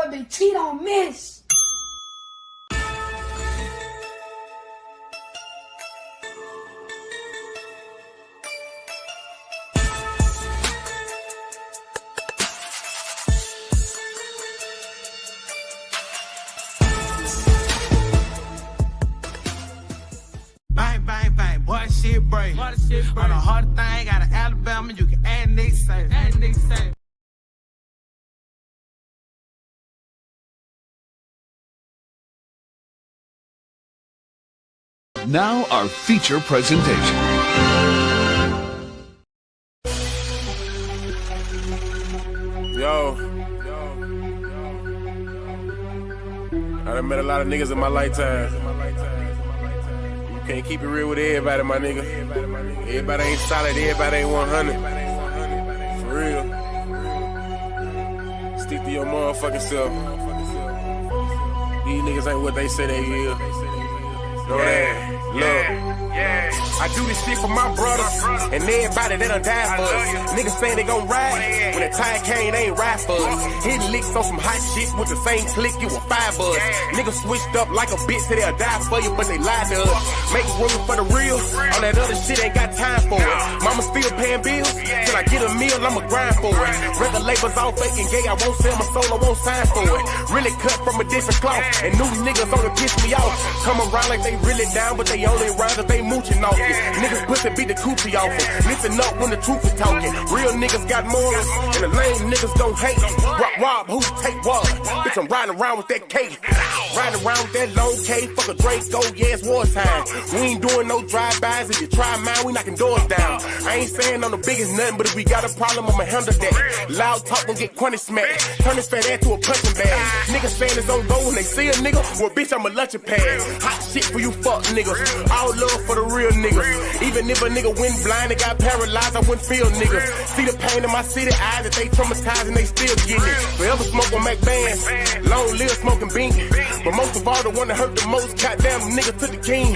boy Big T don't miss. Bang, bang, bang, boy, shit break. On the hard thing, got an Alabama, you can add Nick say. Now our feature presentation. Yo, I done met a lot of niggas in my lifetime. You can't keep it real with everybody, my nigga. Everybody ain't solid, everybody ain't 100. For real. Stick to your motherfucking self. These niggas ain't what they say they is. Know that? Look. I do this shit for my brothers and everybody that done died for us. Niggas saying they gon' ride, when the time came, they ain't ride for us. Hitting licks on some hot shit with the same click, you a 5 us. Niggas switched up like a bitch, say they'll die for you, but they lied to us. Make room for the real, all that other shit ain't got time for it. Mama still paying bills, till I get a meal, I'ma grind for it. Record labels all fake and gay, I won't sell my soul, I won't sign for it. Really cut from a different cloth, and new niggas only piss me off. Come around like they really down, but they only around if they mooching off you. Niggas pussy beat the coochie off them. Listen up when the truth is talking. Real niggas got morals, and the lame niggas don't hate. Rob, who take what? Bitch, I'm riding around with that cake. Riding around with that long K. Fuck a Draco, yeah, it's wartime. We ain't doing no drive-bys. If you try mine, we knocking doors down. I ain't saying I'm the biggest nothing, but if we got a problem, I'ma handle that. Loud talk gon' get crunny smacked. Turn this fat ass to a punching bag. Niggas saying it's on go when they see a nigga. Well, bitch, I'm a lunching pad. Hot shit for you fuck niggas. All love for the real niggas. Even if a nigga went blind and got paralyzed, I wouldn't feel niggas. See the pain in my city eyes that they traumatized and they still getting it. Forever smoke on Mac bands, long live smoking bean. But most of all, the one that hurt the most, goddamn nigga took the king.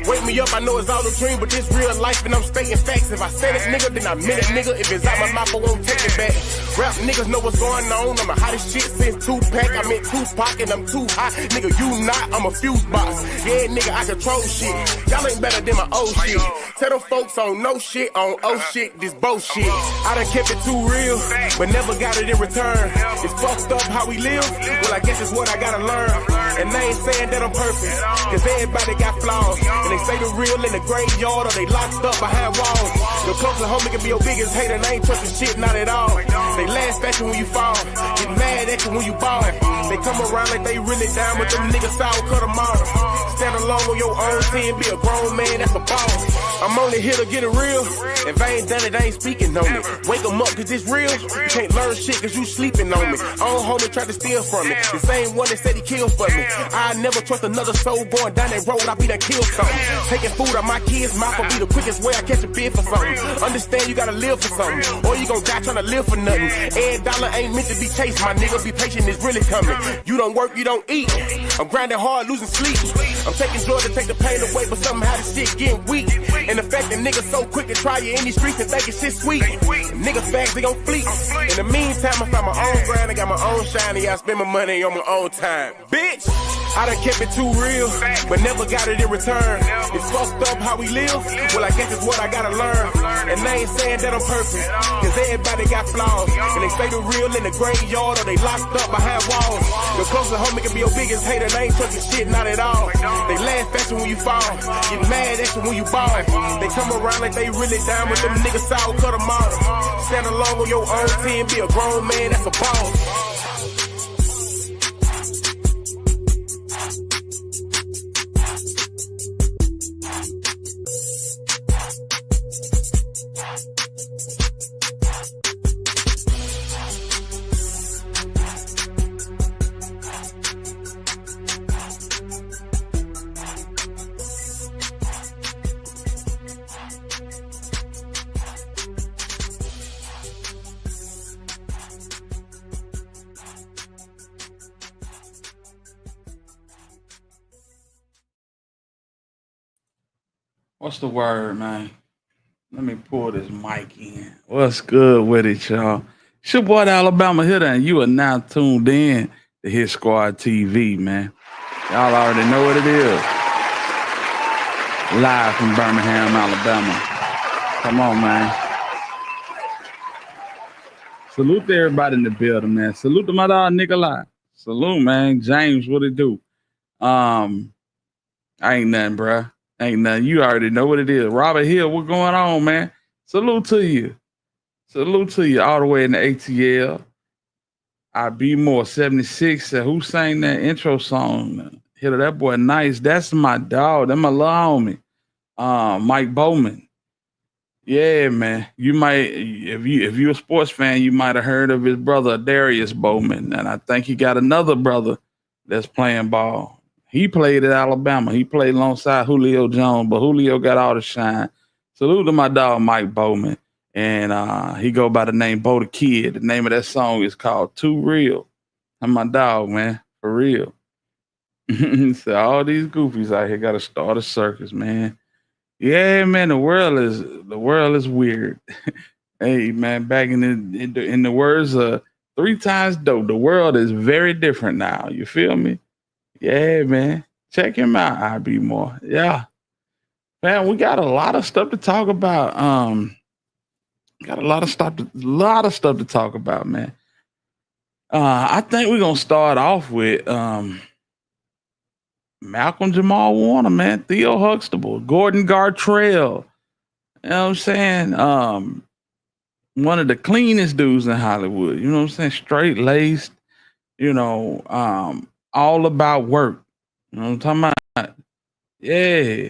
Wake me up, I know it's all a dream, but this real life and I'm stating facts. If I said it, nigga, then I meant it, nigga. If it's out my mouth, I won't take it back. Rap niggas know what's going on. I'm the hottest shit since Tupac. I'm in Tupac and I'm too hot. Nigga, you not, I'm a fuse box. Yeah, nigga, I control shit. Y'all ain't better than my old shit. Tell them folks on no shit, on oh shit, this bullshit. I done kept it too real, but never got it in return. It's fucked up how we live, well I guess it's what I gotta learn. And they ain't saying that I'm perfect, cause everybody got flaws. And they say the real in the graveyard or they locked up behind walls. Your closer homie can be your biggest hater and I ain't trusting shit, not at all. They laugh at you when you fall, get mad at you when you ball. They come around like they really down, but them niggas sour cut them off. Stand alone on your own team, be a grown man, that's a boss. I'm only here to get it real. If I ain't done it, I ain't speaking on it. Wake 'em up, cause it's real. You can't learn shit cause you sleeping on me. Own homie tried to steal from me. The same one that said he killed for me. I never trust another soul going down that road, I be done killed something. Taking food out my kids' mouth will be the quickest way I catch a bid for something. Understand you gotta live for something, or you gon' die trying to live for nothing. Every dollar ain't meant to be chased, my nigga. Be patient, it's really coming. You don't work, you don't eat. I'm grinding hard, losing sleep. I'm taking drugs to take the pain away, but somehow this shit getting weak. And the fact that niggas so quick to try you in these streets and thinking shit sweet. Niggas fags, they gon' fleet. In the meantime, I found my own grind, I got my own shine, and I spend my money on my own time. Bitch, I done kept it too real, but never got it in return. It's fucked up how we live, well I guess it's what I gotta learn. And they ain't saying that I'm perfect, cause everybody got flaws. And they say the real in the graveyard or they locked up behind walls. Your closer homie can be your biggest hater, and they ain't trusting shit, not at all. They laugh at you when you fall, get mad at you when you ball. They come around like they really down, but them niggas sour cut them off. Stand alone on your own team, be a grown man, that's a boss. What's the word, man? Let me pull this mic in. What's good with it, y'all? It's your boy, the Alabama Hitter, and you are now tuned in the Hit Squad TV, man. Y'all already know what it is. Live from Birmingham, Alabama. Come on, man. Salute to everybody in the building, man. Salute to my dog Nikolai. Salute, man. James, what it do? Ain't nothing, bruh. Ain't nothing. You already know what it is. Robert Hill, what going on, man? Salute to you. Salute to you all the way in the ATL. I Be More 76 said, who sang that intro song? Hit that boy nice. That's my dog. That's my little homie. Mike Bowman. Yeah, man. You might, if you're a sports fan, you might have heard of his brother Darius Bowman. And I think he got another brother that's playing ball. He played at Alabama. He played alongside Julio Jones, but Julio got all the shine. Salute to my dog Mike Bowman. And he go by the name Bo the Kid. The name of that song is called Too Real. I'm my dog, man. For real. So all these goofies out here got to start a circus, man. Yeah, man, the world is weird. Hey, man, back in the words of 3 Times Dope, the world is very different now. You feel me? Yeah, man. Check him out, I Be More. Yeah. Man, we got a lot of stuff to talk about. Got a lot of stuff to talk about, man. I think we're gonna start off with Malcolm Jamal Warner, man, Theo Huxtable, Gordon Gartrell. You know what I'm saying? One of the cleanest dudes in Hollywood. You know what I'm saying? Straight laced. You know, all about work. You know what I'm talking about? Yeah.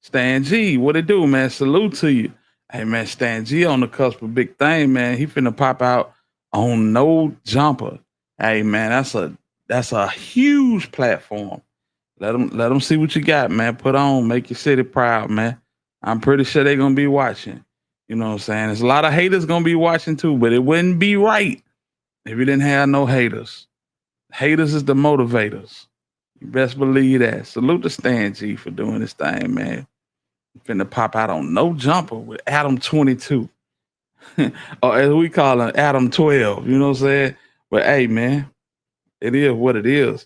Stan G, what it do, man? Salute to you. Hey, man, Stan G on the cusp of big thing, man. He finna pop out on No Jumper. Hey, man, that's a huge platform. Let them see what you got, man. Put on, make your city proud, man. I'm pretty sure they're gonna be watching. You know what I'm saying? There's a lot of haters gonna be watching too, but it wouldn't be right if you didn't have no haters. Haters is the motivators. You best believe that. Salute to Stan G for doing this thing, man. Finna pop out on No Jumper with Adam 22. Or as we call him, Adam 12. You know what I'm saying? But hey, man, it is what it is.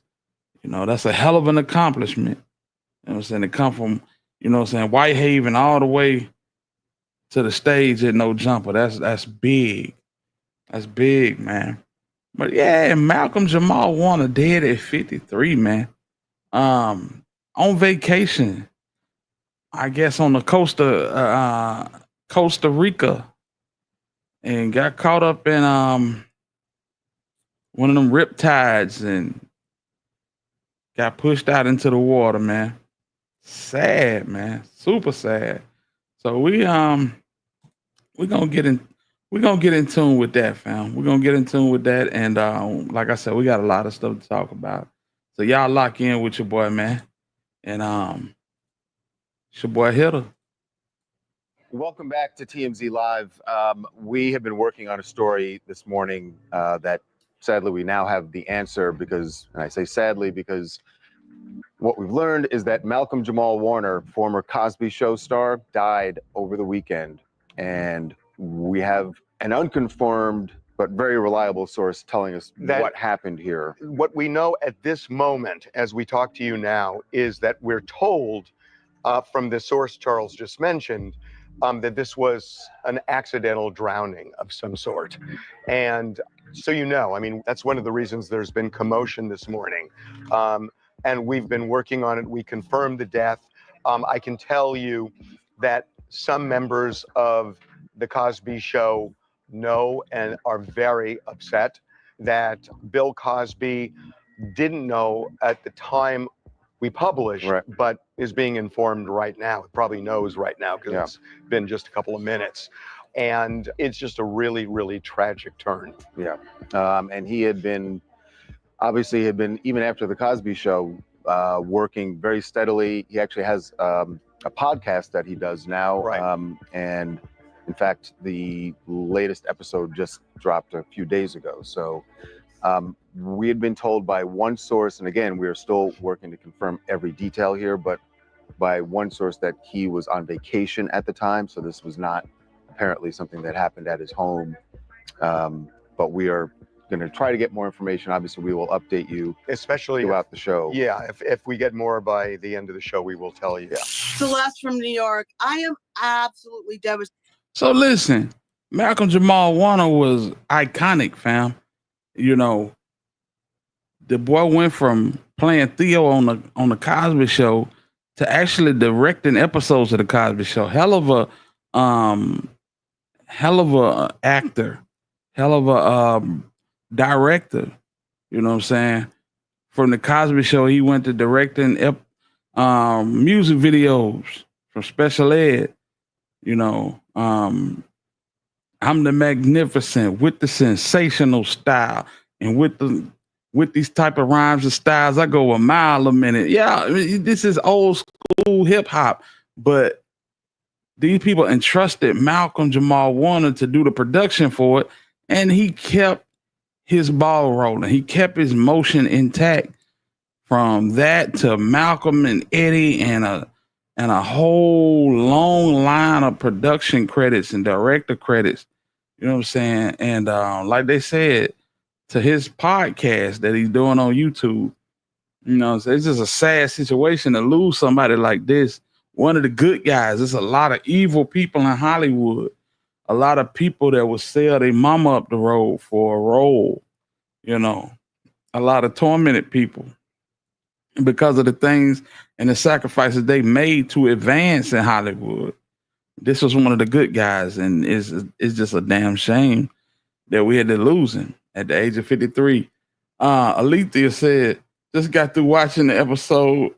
You know, that's a hell of an accomplishment. You know what I'm saying? To come from, you know what I'm saying, Whitehaven all the way to the stage at No Jumper. That's big. That's big, man. But yeah, Malcolm Jamal Warner dead at 53, man. On vacation. I guess on the coast of Costa Rica, and got caught up in one of them riptides and got pushed out into the water, man. Sad, man. Super sad. So we're gonna get in tune with that, fam. We're gonna get in tune with that, and like I said, we got a lot of stuff to talk about. So y'all lock in with your boy, man, and it's your boy Hitter. Welcome back to TMZ Live. We have been working on a story this morning that sadly we now have the answer because, and I say sadly because what we've learned is that Malcolm Jamal Warner, former Cosby Show star, died over the weekend. And we have an unconfirmed but very reliable source telling us what happened here. What we know at this moment, as we talk to you now, is that we're told from the source Charles just mentioned, that this was an accidental drowning of some sort. And so, you know, I mean, that's one of the reasons there's been commotion this morning. And we've been working on it. We confirmed the death. I can tell you that some members of the Cosby Show know and are very upset that Bill Cosby didn't know at the time we published, Right. but is being informed right now. It probably knows right now because it's been just a couple of minutes. And it's just a really, really tragic turn. Yeah. And he had been, obviously had been, even after the Cosby Show, working very steadily. He actually has a podcast that he does now. Right. And in fact, the latest episode just dropped a few days ago. So we had been told by one source, and again, we are still working to confirm every detail here, but by one source that he was on vacation at the time. So this was not apparently something that happened at his home. But we are going to try to get more information. Obviously, we will update you Especially throughout the show. Yeah, if we get more by the end of the show, we will tell you. Yeah. Celeste from New York. I am absolutely devastated. So listen, Malcolm Jamal Warner was iconic, fam. You know, the boy went from playing Theo on the Cosby Show to actually directing episodes of the Cosby Show. Hell of a actor, hell of a director. You know what I'm saying? From the Cosby Show, he went to directing music videos from Special Ed. You know, I'm the Magnificent with the sensational style and with these type of rhymes and styles, I go a mile a minute. Yeah, I mean, this is old school hip hop, but these people entrusted Malcolm Jamal Warner to do the production for it, and he kept his ball rolling. He kept his motion intact. From that to Malcolm and Eddie and a whole long line of production credits and director credits. You know what I'm saying? And like they said, to his podcast that he's doing on YouTube, you know, it's just a sad situation to lose somebody like this. One of the good guys. There's a lot of evil people in Hollywood. A lot of people that would sell their mama up the road for a role. You know, a lot of tormented people because of the things and the sacrifices they made to advance in Hollywood. This was one of the good guys, and it's just a damn shame that we had to lose him at the age of 53. Alethea said, just got through watching the episode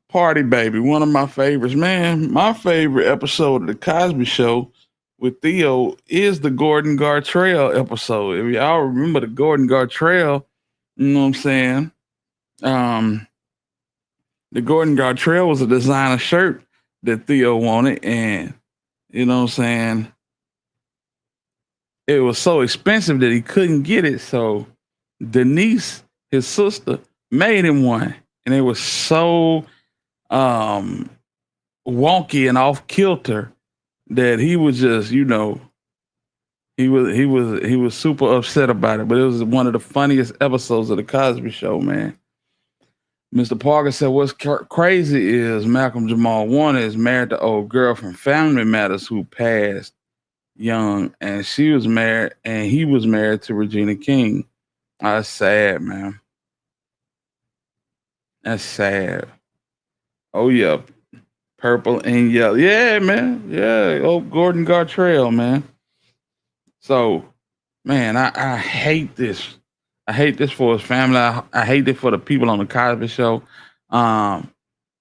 Party Baby, one of my favorites. Man, my favorite episode of the Cosby Show with Theo is the Gordon Gartrell episode. If y'all remember the Gordon Gartrell, you know what I'm saying? The Gordon Gartrell was a designer shirt that Theo wanted, and you know what I'm saying? It was so expensive that he couldn't get it. So Denise, his sister, made him one, and it was so wonky and off kilter that he was just, you know, he was super upset about it. But it was one of the funniest episodes of the Cosby Show, man. Mr. Parker said, what's crazy is Malcolm Jamal Warner is married to old girl from Family Matters who passed young, and she was married, and he was married to Regina King. That's sad, man. That's sad. Oh, yeah. Purple and yellow. Yeah, man. Yeah. Oh, Gordon Gartrell, man. So, man, I hate this. I hate this for his family. I hate it for the people on the Cosby Show. And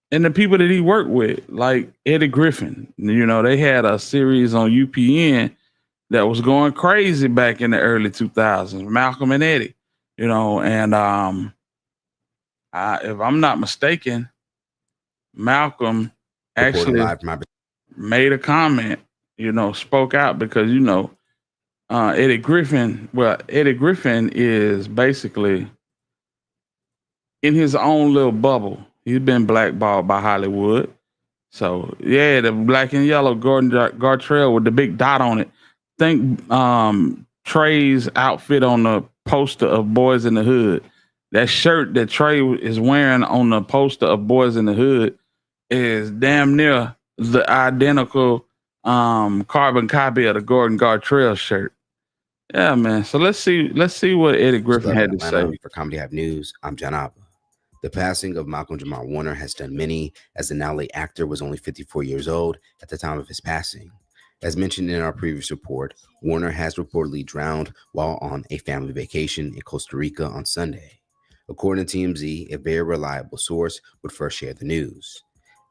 the people that he worked with, like Eddie Griffin. You know, they had a series on UPN that was going crazy back in the early 2000s, Malcolm and Eddie. You know, and if I'm not mistaken, Malcolm actually made a comment, you know, spoke out because, you know, Eddie Griffin is basically in his own little bubble. He's been blackballed by Hollywood. So, yeah, the black and yellow Gordon Gartrell with the big dot on it. Think Trey's outfit on the poster of Boys in the Hood. That shirt that Trey is wearing on the poster of Boys in the Hood is damn near the identical carbon copy of the Gordon Gartrell shirt. Yeah, man. So let's see what Eddie Griffin had to say. For Comedy Hive News, I'm John Abba. The passing of Malcolm Jamal Warner has done many, as the now late actor was only 54 years old at the time of his passing. As mentioned in our previous report, Warner has reportedly drowned while on a family vacation in Costa Rica on Sunday. According to TMZ, a very reliable source would first share the news.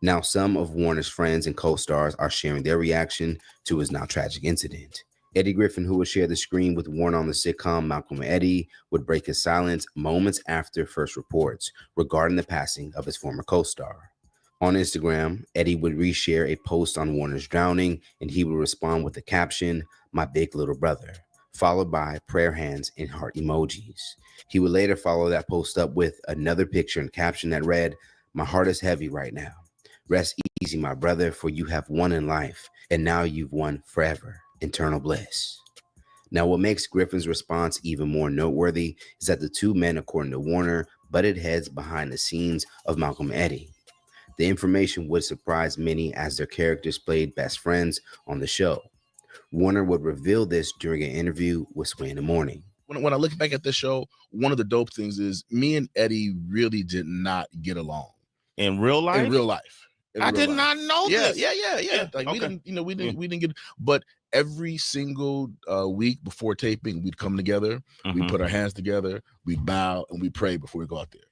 Now, some of Warner's friends and co-stars are sharing their reaction to his now tragic incident. Eddie Griffin, who would share the screen with Warner on the sitcom Malcolm and Eddie, would break his silence moments after first reports regarding the passing of his former co-star. On Instagram, Eddie would reshare a post on Warner's drowning, and he would respond with the caption, "My big little brother," followed by prayer hands and heart emojis. He would later follow that post up with another picture and caption that read, "My heart is heavy right now. Rest easy, my brother, for you have won in life, and now you've won forever. Eternal bliss." Now, what makes Griffin's response even more noteworthy is that the two men, according to Warner, butted heads behind the scenes of Malcolm and Eddie. The information would surprise many as their characters played best friends on the show. Warner would reveal this during an interview with Sway in the Morning. When I look back at this show, one of the dope things is me and Eddie really did not get along. In real life? In real life. I did not know this. Yeah. Like okay. we didn't get, but every single week before taping, we'd come together, we'd put our hands together, we'd bow, and we'd pray before we go out there.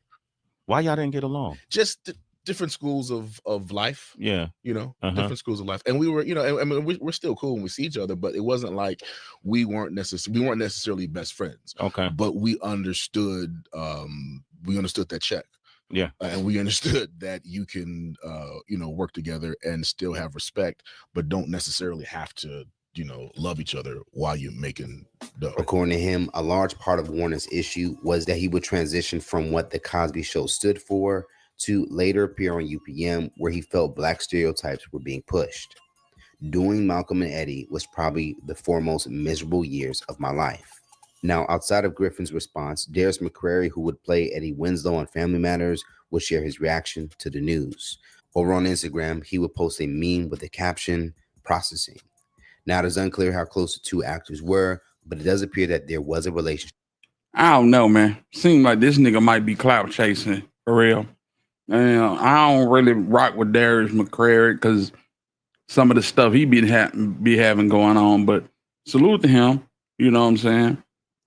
Why y'all didn't get along? Just different schools of life. Yeah. Different schools of life. And we were, I mean, we're still cool when we see each other, but it wasn't like we weren't necessarily best friends. Okay. But we understood that check. Yeah. And we understood that you can, work together and still have respect, but don't necessarily have to, love each other while you're making dough. According to him, a large part of Warner's issue was that he would transition from what the Cosby Show stood for to later appear on UPM, where he felt black stereotypes were being pushed. Doing Malcolm and Eddie was probably the 4 most miserable years of my life. Now, outside of Griffin's response, Darius McCrary, who would play Eddie Winslow on Family Matters, would share his reaction to the news. Over on Instagram, he would post a meme with the caption, "Processing." Now, it is unclear how close the two actors were, but it does appear that there was a relationship. I don't know, man. Seems like this nigga might be clout chasing for real. And I don't really rock with Darius McCrary because some of the stuff he be having going on. But salute to him. You know what I'm saying?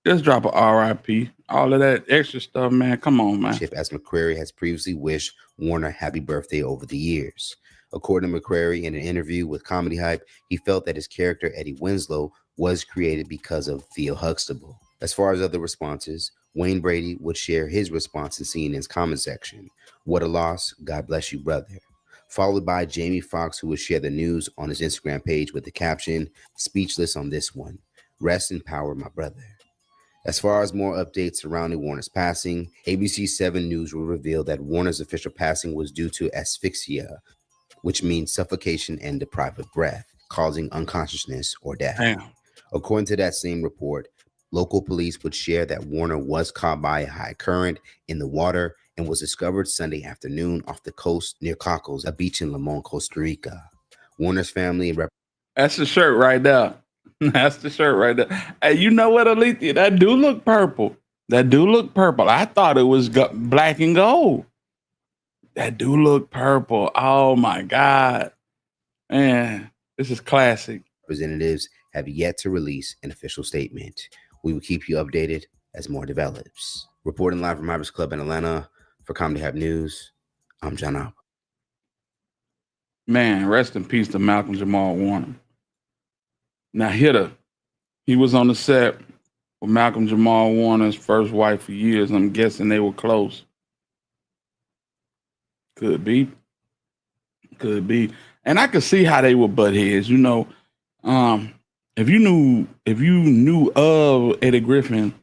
Just drop a RIP. All of that extra stuff, man. Come on, man. As McCrary has previously wished Warner happy birthday over the years. According to McCrary, in an interview with Comedy Hype, he felt that his character Eddie Winslow was created because of Theo Huxtable. As far as other responses, Wayne Brady would share his response in CNN's comment section. "What a loss. God bless you, brother." Followed by Jamie Foxx, who would share the news on his Instagram page with the caption, "Speechless on this one. Rest in power, my brother." As far as more updates surrounding Warner's passing, ABC 7 News will reveal that Warner's official passing was due to asphyxia, which means suffocation and deprived of breath, causing unconsciousness or death. Damn. According to that same report, local police would share that Warner was caught by a high current in the water and was discovered Sunday afternoon off the coast near Cocos, a beach in Limon, Costa Rica. Warner's family... That's the shirt right there. That's the shirt right there. Hey, you know what, Alethea? That do look purple. I thought it was black and gold. That do look purple. Oh, my God. Man, this is classic. Representatives have yet to release an official statement. We will keep you updated as more develops. Reporting live from Iris Club in Atlanta for Comedy Hype News, I'm Jamal. Man, rest in peace to Malcolm Jamal Warner. Now, he was on the set with Malcolm Jamal Warner's first wife for years. I'm guessing they were close. Could be. And I could see how they were butt heads. If you knew of Eddie Griffin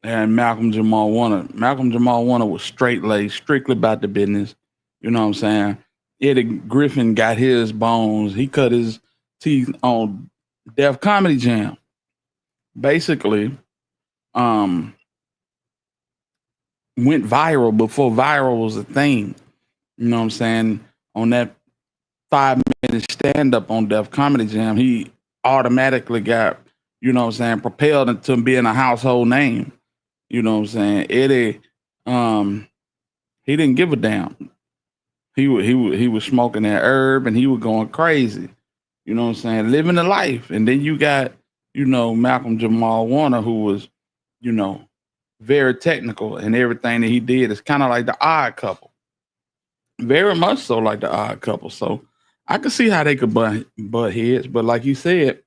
and Malcolm Jamal Warner was straight-laced, strictly about the business. You know what I'm saying? Eddie Griffin got his bones. He cut his teeth on Def Comedy Jam. Basically, went viral before viral was a thing. You know what I'm saying? On that 5-minute stand-up on Def Comedy Jam, he automatically got, propelled into being a household name. You know what I'm saying? Eddie, he didn't give a damn. He was smoking that herb and he was going crazy. You know what I'm saying? Living the life. And then you got, Malcolm Jamal Warner, who was, very technical, and everything that he did is kind of like the Odd Couple. Very much so like the Odd Couple. So I could see how they could butt heads, but like you said,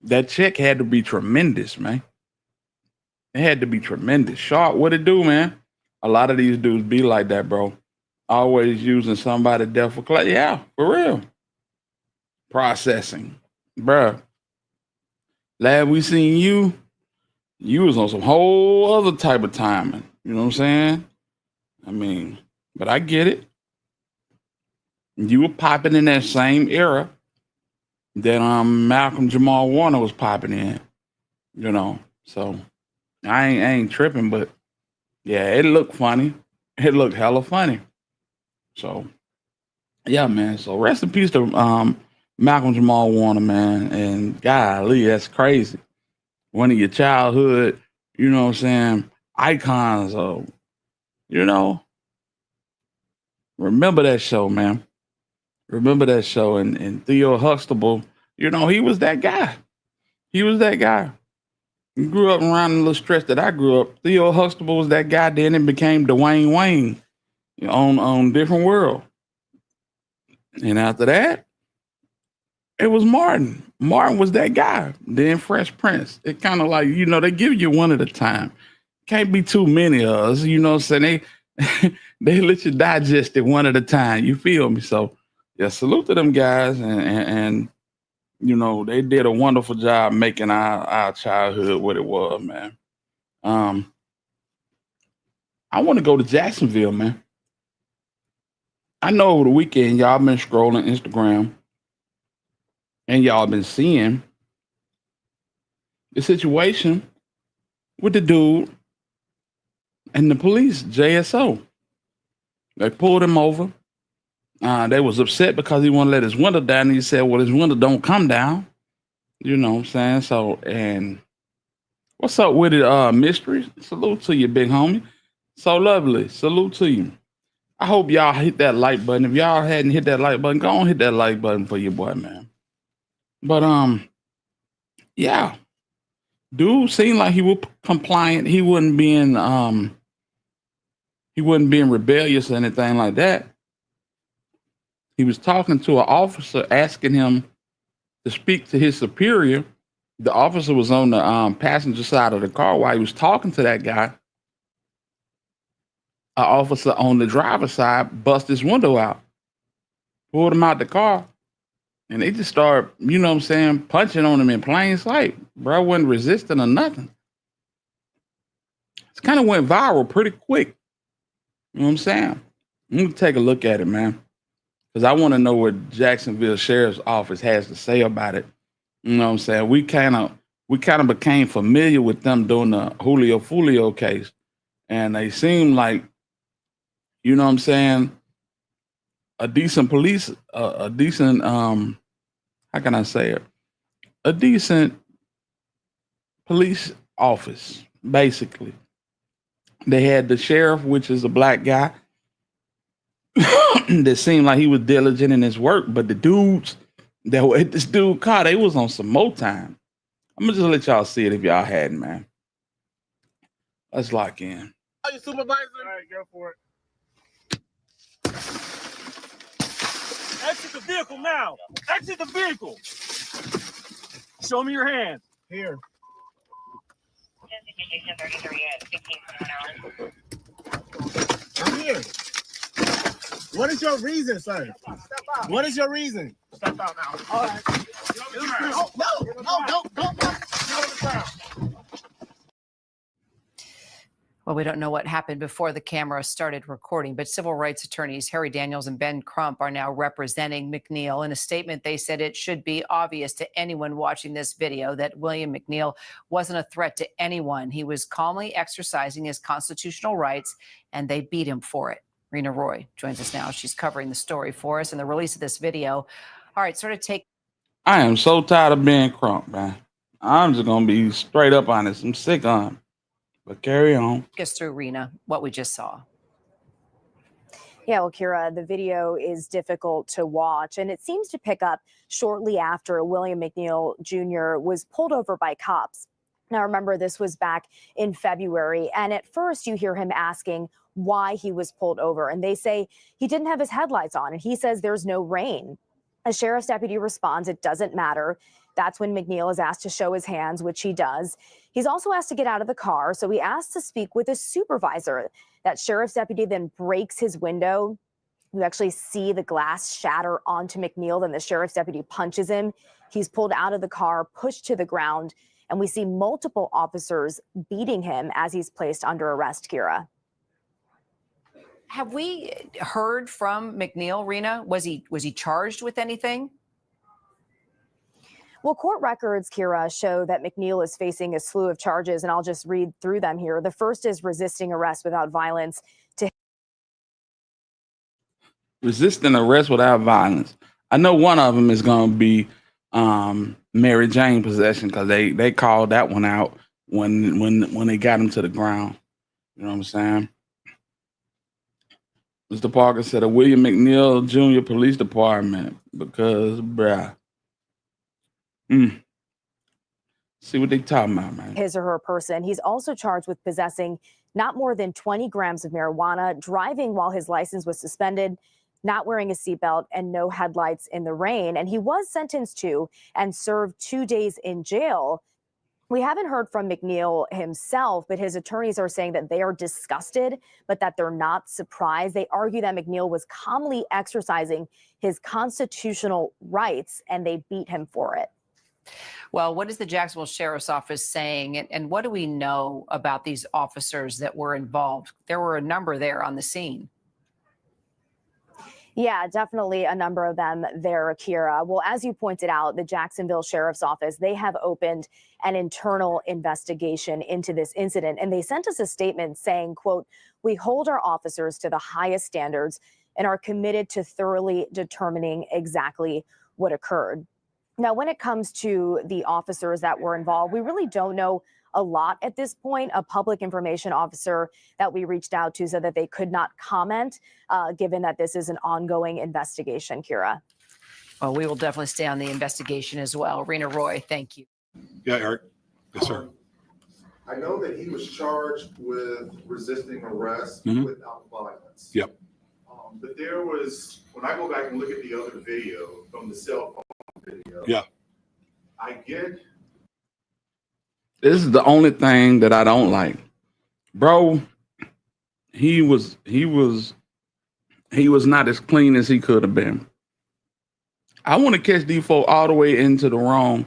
that check had to be tremendous, man. It had to be tremendous. Sharp, what it do, man? A lot of these dudes be like that, bro. Always using somebody deaf for class. Yeah, for real. Processing. Bruh. Lad, we seen you was on some whole other type of timing. You know what I'm saying? I mean, but I get it. You were popping in that same era that Malcolm Jamal Warner was popping in. you know. So I ain't tripping, but yeah, it looked funny. It looked hella funny. So yeah, man. So rest in peace to Malcolm Jamal Warner, man. And golly, that's crazy. One of your childhood, you know what I'm saying, icons of, you know, remember that show, man. Remember that show. And Theo Huxtable, you know, he was that guy. He was that guy. He grew up around the little stretch that I grew up. Theo Huxtable was that guy. Then it became Dwayne Wayne on Different World. And after that, it was Martin. Martin was that guy. Then Fresh Prince. It kind of like, you know, they give you one at a time. Can't be too many of us. You know what I'm saying? They let you digest it one at a time. You feel me? So, yeah, salute to them guys. And you know, they did a wonderful job making our childhood what it was, man. I want to go to Jacksonville, man. I know over the weekend, y'all been scrolling Instagram and y'all been seeing the situation with the dude and the police, JSO. They pulled him over. They was upset because he wouldn't let his window down. And he said, well, his window don't come down. You know what I'm saying? So, and what's up with it, Mystery? Salute to you, big homie. So lovely. Salute to you. I hope y'all hit that like button. If y'all hadn't hit that like button, go on hit that like button for your boy, man. But yeah. Dude seemed like he was compliant. He wasn't being rebellious or anything like that. He was talking to an officer, asking him to speak to his superior. The officer was on the passenger side of the car while he was talking to that guy. An officer on the driver's side bust his window out, pulled him out the car, and they just started, you know what I'm saying, punching on him in plain sight. Bro wasn't resisting or nothing. It kind of went viral pretty quick. You know what I'm saying? I'm gonna take a look at it, man, because I want to know what Jacksonville Sheriff's Office has to say about it. You know what I'm saying? We kind of became familiar with them doing the Julio Fulio case, and they seem like, you know what I'm saying, a decent police, a decent how can I say it? A decent police office, basically. They had the sheriff, which is a black guy, that seemed like he was diligent in his work, but the dudes that were at this dude car, they was on some more time. I'm gonna just let y'all see it if y'all hadn't, man. Let's lock in. Oh, your supervisor? All right, go for it. Exit the vehicle now. Exit the vehicle. Show me your hands. Here. I'm here. What is your reason, sir? What is your reason? Step out now. All right. Oh, no, don't. Well, we don't know what happened before the camera started recording, but civil rights attorneys Harry Daniels and Ben Crump are now representing McNeil. In a statement, they said it should be obvious to anyone watching this video that William McNeil wasn't a threat to anyone. He was calmly exercising his constitutional rights, and they beat him for it. Rena Roy joins us now. She's covering the story for us and the release of this video. All right, sort of take. I am so tired of being Crump, man. I'm just going to be straight up honest. I'm sick of him. But carry on. Take us through, Rena, what we just saw. Yeah, well, Kira, the video is difficult to watch, and it seems to pick up shortly after William McNeil Jr. was pulled over by cops. Now, remember, this was back in February, and at first you hear him asking why he was pulled over, and they say he didn't have his headlights on, and he says there's no rain. A sheriff's deputy responds, it doesn't matter. That's when McNeil is asked to show his hands, which he does. He's also asked to get out of the car, so he asks to speak with a supervisor. That sheriff's deputy then breaks his window. You actually see the glass shatter onto McNeil, then the sheriff's deputy punches him. He's pulled out of the car, pushed to the ground, and we see multiple officers beating him as he's placed under arrest, Kira. Have we heard from McNeil, Rena? Was he charged with anything? Well, court records, Kira, show that McNeil is facing a slew of charges, and I'll just read through them here. The first is resisting arrest without violence. Resisting arrest without violence. I know one of them is going to be Mary Jane possession, because they called that one out when they got him to the ground. You know what I'm saying? Mr. Parker said a William McNeil Jr. Police Department because, bruh. See what they talking about, man. His or her person. He's also charged with possessing not more than 20 grams of marijuana, driving while his license was suspended, not wearing a seatbelt, and no headlights in the rain. And he was sentenced to and served 2 days in jail. We haven't heard from McNeil himself, but his attorneys are saying that they are disgusted, but that they're not surprised. They argue that McNeil was calmly exercising his constitutional rights, and they beat him for it. Well, what is the Jacksonville Sheriff's Office saying, and what do we know about these officers that were involved? There were a number there on the scene. Yeah, definitely a number of them there, Akira. Well, as you pointed out, the Jacksonville Sheriff's Office, they have opened an internal investigation into this incident, and they sent us a statement saying, quote, "We hold our officers to the highest standards and are committed to thoroughly determining exactly what occurred." Now, when it comes to the officers that were involved, we really don't know a lot at this point. A public information officer that we reached out to said that they could not comment, given that this is an ongoing investigation, Kira. Well, we will definitely stay on the investigation as well. Rena Roy, thank you. Yeah, Eric. Yes, sir. I know that he was charged with resisting arrest without violence. Yep. But there was, when I go back and look at the other video from the cell phone video, yeah, I get. This is the only thing that I don't like, bro. He was not as clean as he could have been. I want to catch D4 all the way into the wrong,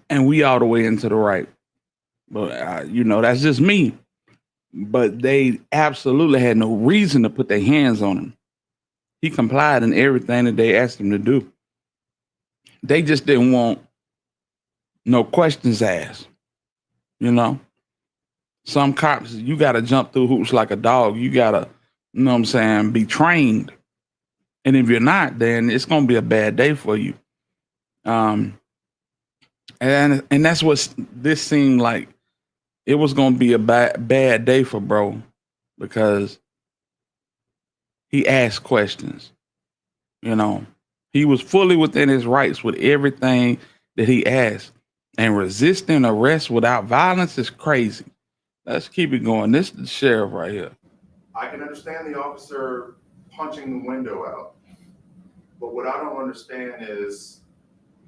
and we all the way into the right. But you know, that's just me. But they absolutely had no reason to put their hands on him. He complied in everything that they asked him to do. They just didn't want no questions asked. You know, some cops, you got to jump through hoops like a dog. You got to, you know what I'm saying, be trained. And if you're not, then it's going to be a bad day for you. And that's what this seemed like. It was going to be a bad day for bro, because he asked questions. You know, he was fully within his rights with everything that he asked. And resisting arrest without violence is crazy. Let's keep it going. This is the sheriff right here. I can understand the officer punching the window out. But what I don't understand is,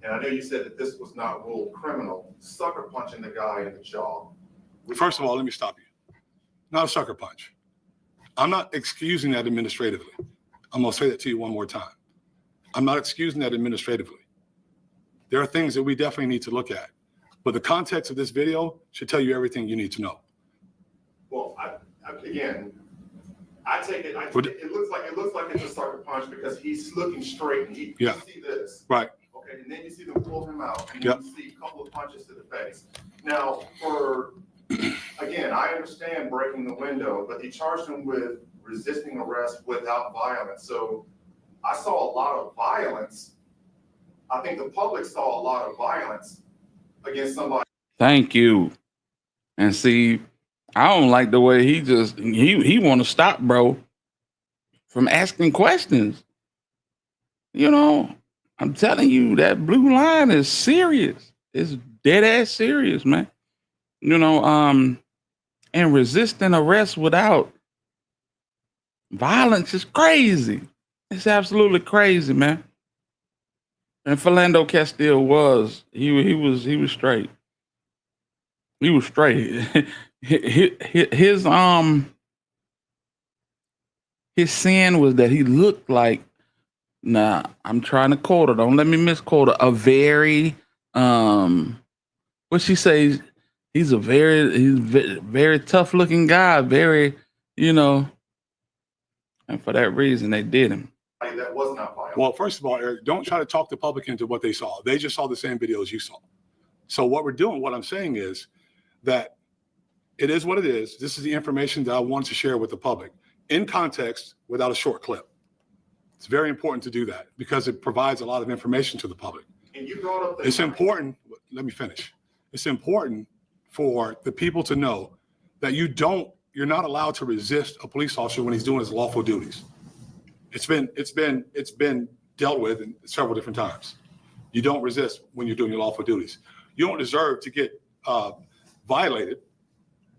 and I know you said that this was not ruled criminal, sucker punching the guy in the jaw. First of all, let me stop you. Not a sucker punch. I'm not excusing that administratively. I'm going to say that to you one more time. I'm not excusing that administratively. There are things that we definitely need to look at. But the context of this video should tell you everything you need to know. Well, again, I take it. It looks like it's a sucker punch because he's looking straight and you see this. Right. Okay, and then you see them pull him out, and then you see a couple of punches to the face. Now, again, I understand breaking the window, but he charged him with resisting arrest without violence. So I saw a lot of violence. I think the public saw a lot of violence against somebody. Thank you. And see, I don't like the way he want to stop bro from asking questions. You know, I'm telling you, that blue line is serious. It's dead ass serious, man. You know, and resisting arrest without violence is crazy. It's absolutely crazy, man. And Philando Castile was straight. He was straight. His sin was that he looked like, I'm trying to quote her. Don't let me misquote her. A very, what she says, he's very tough looking guy, very, you know, and for that reason they did him. that was not violated? Well, first of all, Eric, don't try to talk the public into what they saw. They just saw the same videos you saw. So what we're doing, what I'm saying is that it is what it is. This is the information that I want to share with the public in context without a short clip. It's very important to do that because it provides a lot of information to the public. And you brought up It's important, let me finish. It's important for the people to know that you're not allowed to resist a police officer when he's doing his lawful duties. It's been dealt with in several different times. You don't resist when you're doing your lawful duties. You don't deserve to get violated,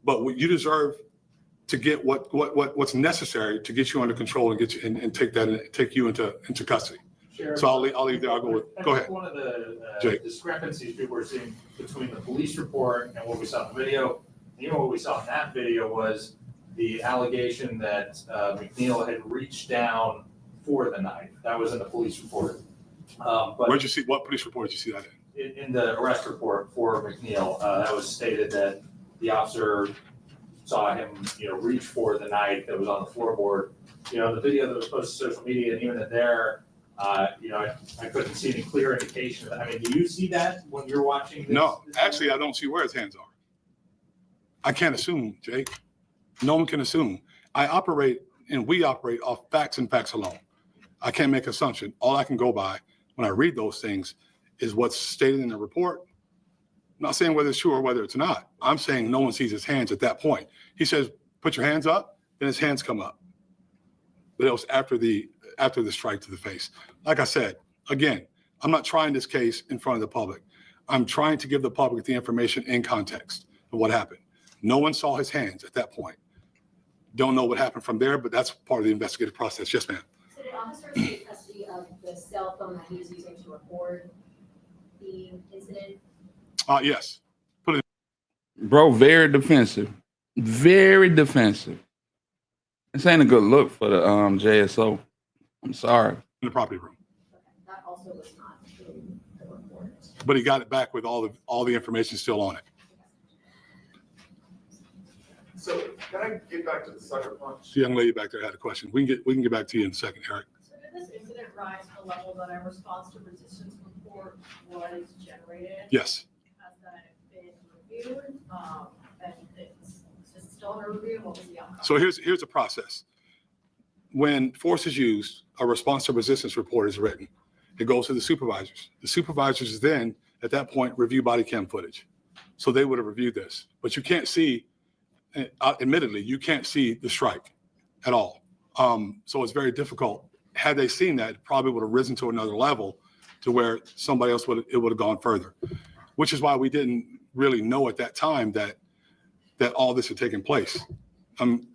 but you deserve to get what's necessary to get you under control and get you and take you into custody. Sheriff, So I'll leave there. Go ahead. One of the discrepancies people were seeing between the police report and what we saw in the video, even what we saw in that video was the allegation that McNeil had reached down for the knife. That was in the police report. But Where'd you see, what police report did you see that in? In the arrest report for McNeil, that was stated that the officer saw him, reach for the knife that was on the floorboard. The video that was posted to social media, and even in there, I couldn't see any clear indication of that. I mean, do you see that when you're watching this? No, actually, I don't see where his hands are. I can't assume, Jake. No one can assume. We operate off facts and facts alone. I can't make assumption. All I can go by when I read those things is what's stated in the report. I'm not saying whether it's true or whether it's not. I'm saying no one sees his hands at that point. He says, put your hands up, then his hands come up. But it was after the strike to the face. Like I said, again, I'm not trying this case in front of the public. I'm trying to give the public the information in context of what happened. No one saw his hands at that point. Don't know what happened from there, but that's part of the investigative process. Yes, ma'am. So did officers take custody of the cell phone that he was using to record the incident? Yes. Bro, very defensive. Very defensive. This ain't a good look for the JSO. I'm sorry. In the property room. That also was not in the report. But he got it back with all the information still on it. So can I get back to the sucker punch? The young lady back there had a question. We can get back to you in a second, Eric. So did this incident rise to the level that a response to resistance report was generated? Yes. Has that been reviewed? And is it still under review? What was the outcome? So here's the process. When force is used, a response to resistance report is written. It goes to the supervisors. The supervisors then, at that point, review body cam footage. So they would have reviewed this. But you can't see, admittedly, you can't see the strike at all. So it's very difficult. Had they seen that, it probably would have risen to another level to where somebody else would have gone further, which is why we didn't really know at that time that all this had taken place. I'm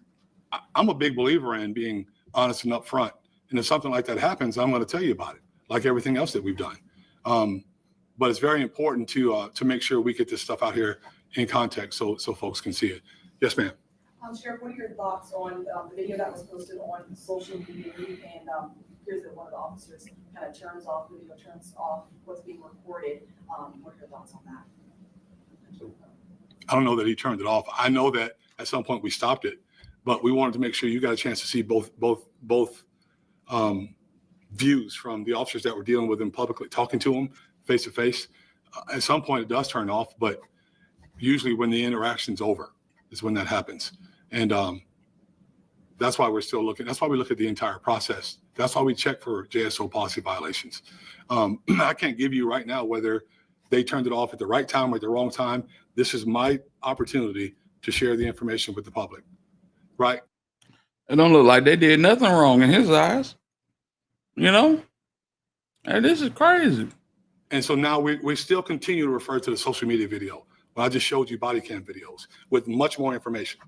a big believer in being honest and upfront. And if something like that happens, I'm going to tell you about it, like everything else that we've done. But it's very important to make sure we get this stuff out here in context so folks can see it. Yes, ma'am. Sheriff, what are your thoughts on the video that was posted on social media? And here's that one of the officers kind of turns off what's being recorded. What are your thoughts on that? I don't know that he turned it off. I know that at some point we stopped it, but we wanted to make sure you got a chance to see both views from the officers that were dealing with him publicly, talking to him face to face. At some point it does turn off, but usually when the interaction's over is when that happens. And that's why we're still looking. That's why we look at the entire process. That's why we check for JSO policy violations. I can't give you right now whether they turned it off at the right time or at the wrong time. This is my opportunity to share the information with the public, right? It don't look like they did nothing wrong in his eyes, And this is crazy. And so now we still continue to refer to the social media video. But I just showed you body cam videos with much more information.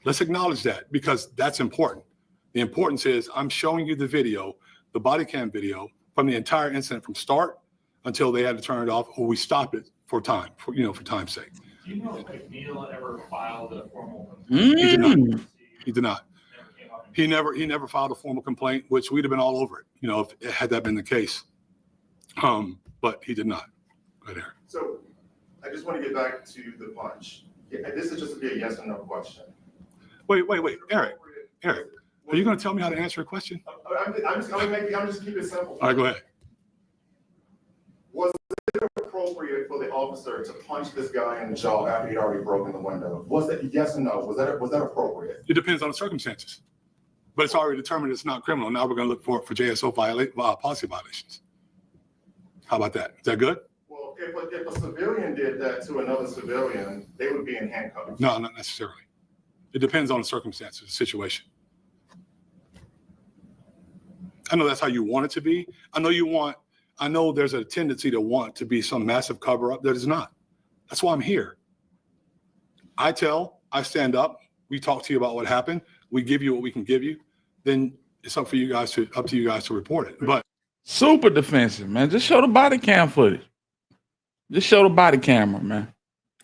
Let's acknowledge that because that's important. The importance is I'm showing you the video, the body cam video from the entire incident from start until they had to turn it off or we stopped it for time, for time's sake. Do you know if McNeil ever filed a formal complaint? He did not. He did not. He never filed a formal complaint, which we'd have been all over it, if had that been the case. But he did not. Right there. So I just want to get back to the punch. Yeah, this is just to be a yes or no question. Wait, Eric. Are you going to tell me how to answer a question? I'm just keeping it simple. All right, go ahead. Was it appropriate for the officer to punch this guy in the jaw after he'd already broken the window? Was that yes or no? Was that appropriate? It depends on the circumstances. But it's already determined it's not criminal. Now we're going to look for JSO policy violations. How about that? Is that good? Well, if a civilian did that to another civilian, they would be in handcuffs. No, not necessarily. It depends on the circumstances, the situation. I know that's how you want it to be. I know there's a tendency to want to be some massive cover up that is not. That's why I'm here. I stand up, we talk to you about what happened, we give you what we can give you, then it's up to you guys to report it. But super defensive, man. Just show the body cam footage. Just show the body camera, man.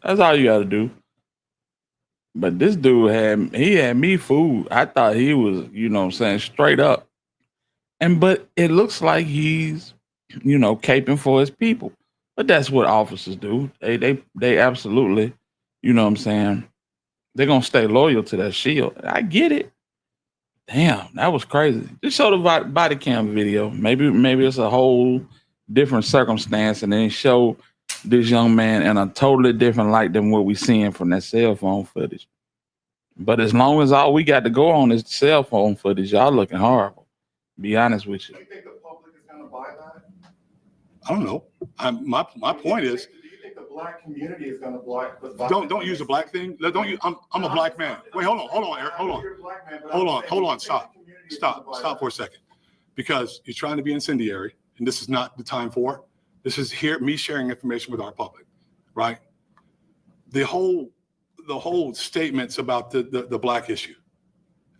That's all you gotta do. But this dude had me fooled. I thought he was, you know what I'm saying, straight up. But it looks like he's, you know, caping for his people. But that's what officers do. They absolutely, you know what I'm saying, they're gonna stay loyal to that shield. I get it. Damn, that was crazy. Just show the body cam video. Maybe it's a whole different circumstance, and then show this young man in a totally different light than what we seeing from that cell phone footage. But as long as all we got to go on is cell phone footage, y'all looking horrible. Be honest with you. Do you think the public is going to buy that? I don't know. My point is, Do you think the black community is going to buy? don't use the black thing. Don't use. I'm a black man. Wait, hold on, Eric. Hold on. Stop for a second, because you're trying to be incendiary, and this is not the time for. This is me sharing information with our public, right? The whole statements about the black issue.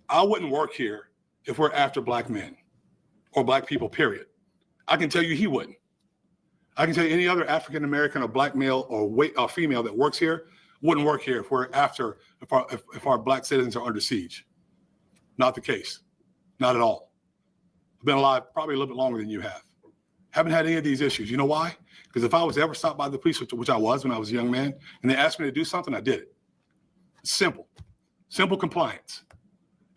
I wouldn't work here if we're after black men or black people, period. I can tell you he wouldn't. I can tell you any other African American or black male or female that works here wouldn't work here if we're after if our black citizens are under siege. Not the case, not at all. I've been alive probably a little bit longer than you have. Haven't had any of these issues. You know why? Because if I was ever stopped by the police, which I was when I was a young man, and they asked me to do something, I did it. It's simple compliance.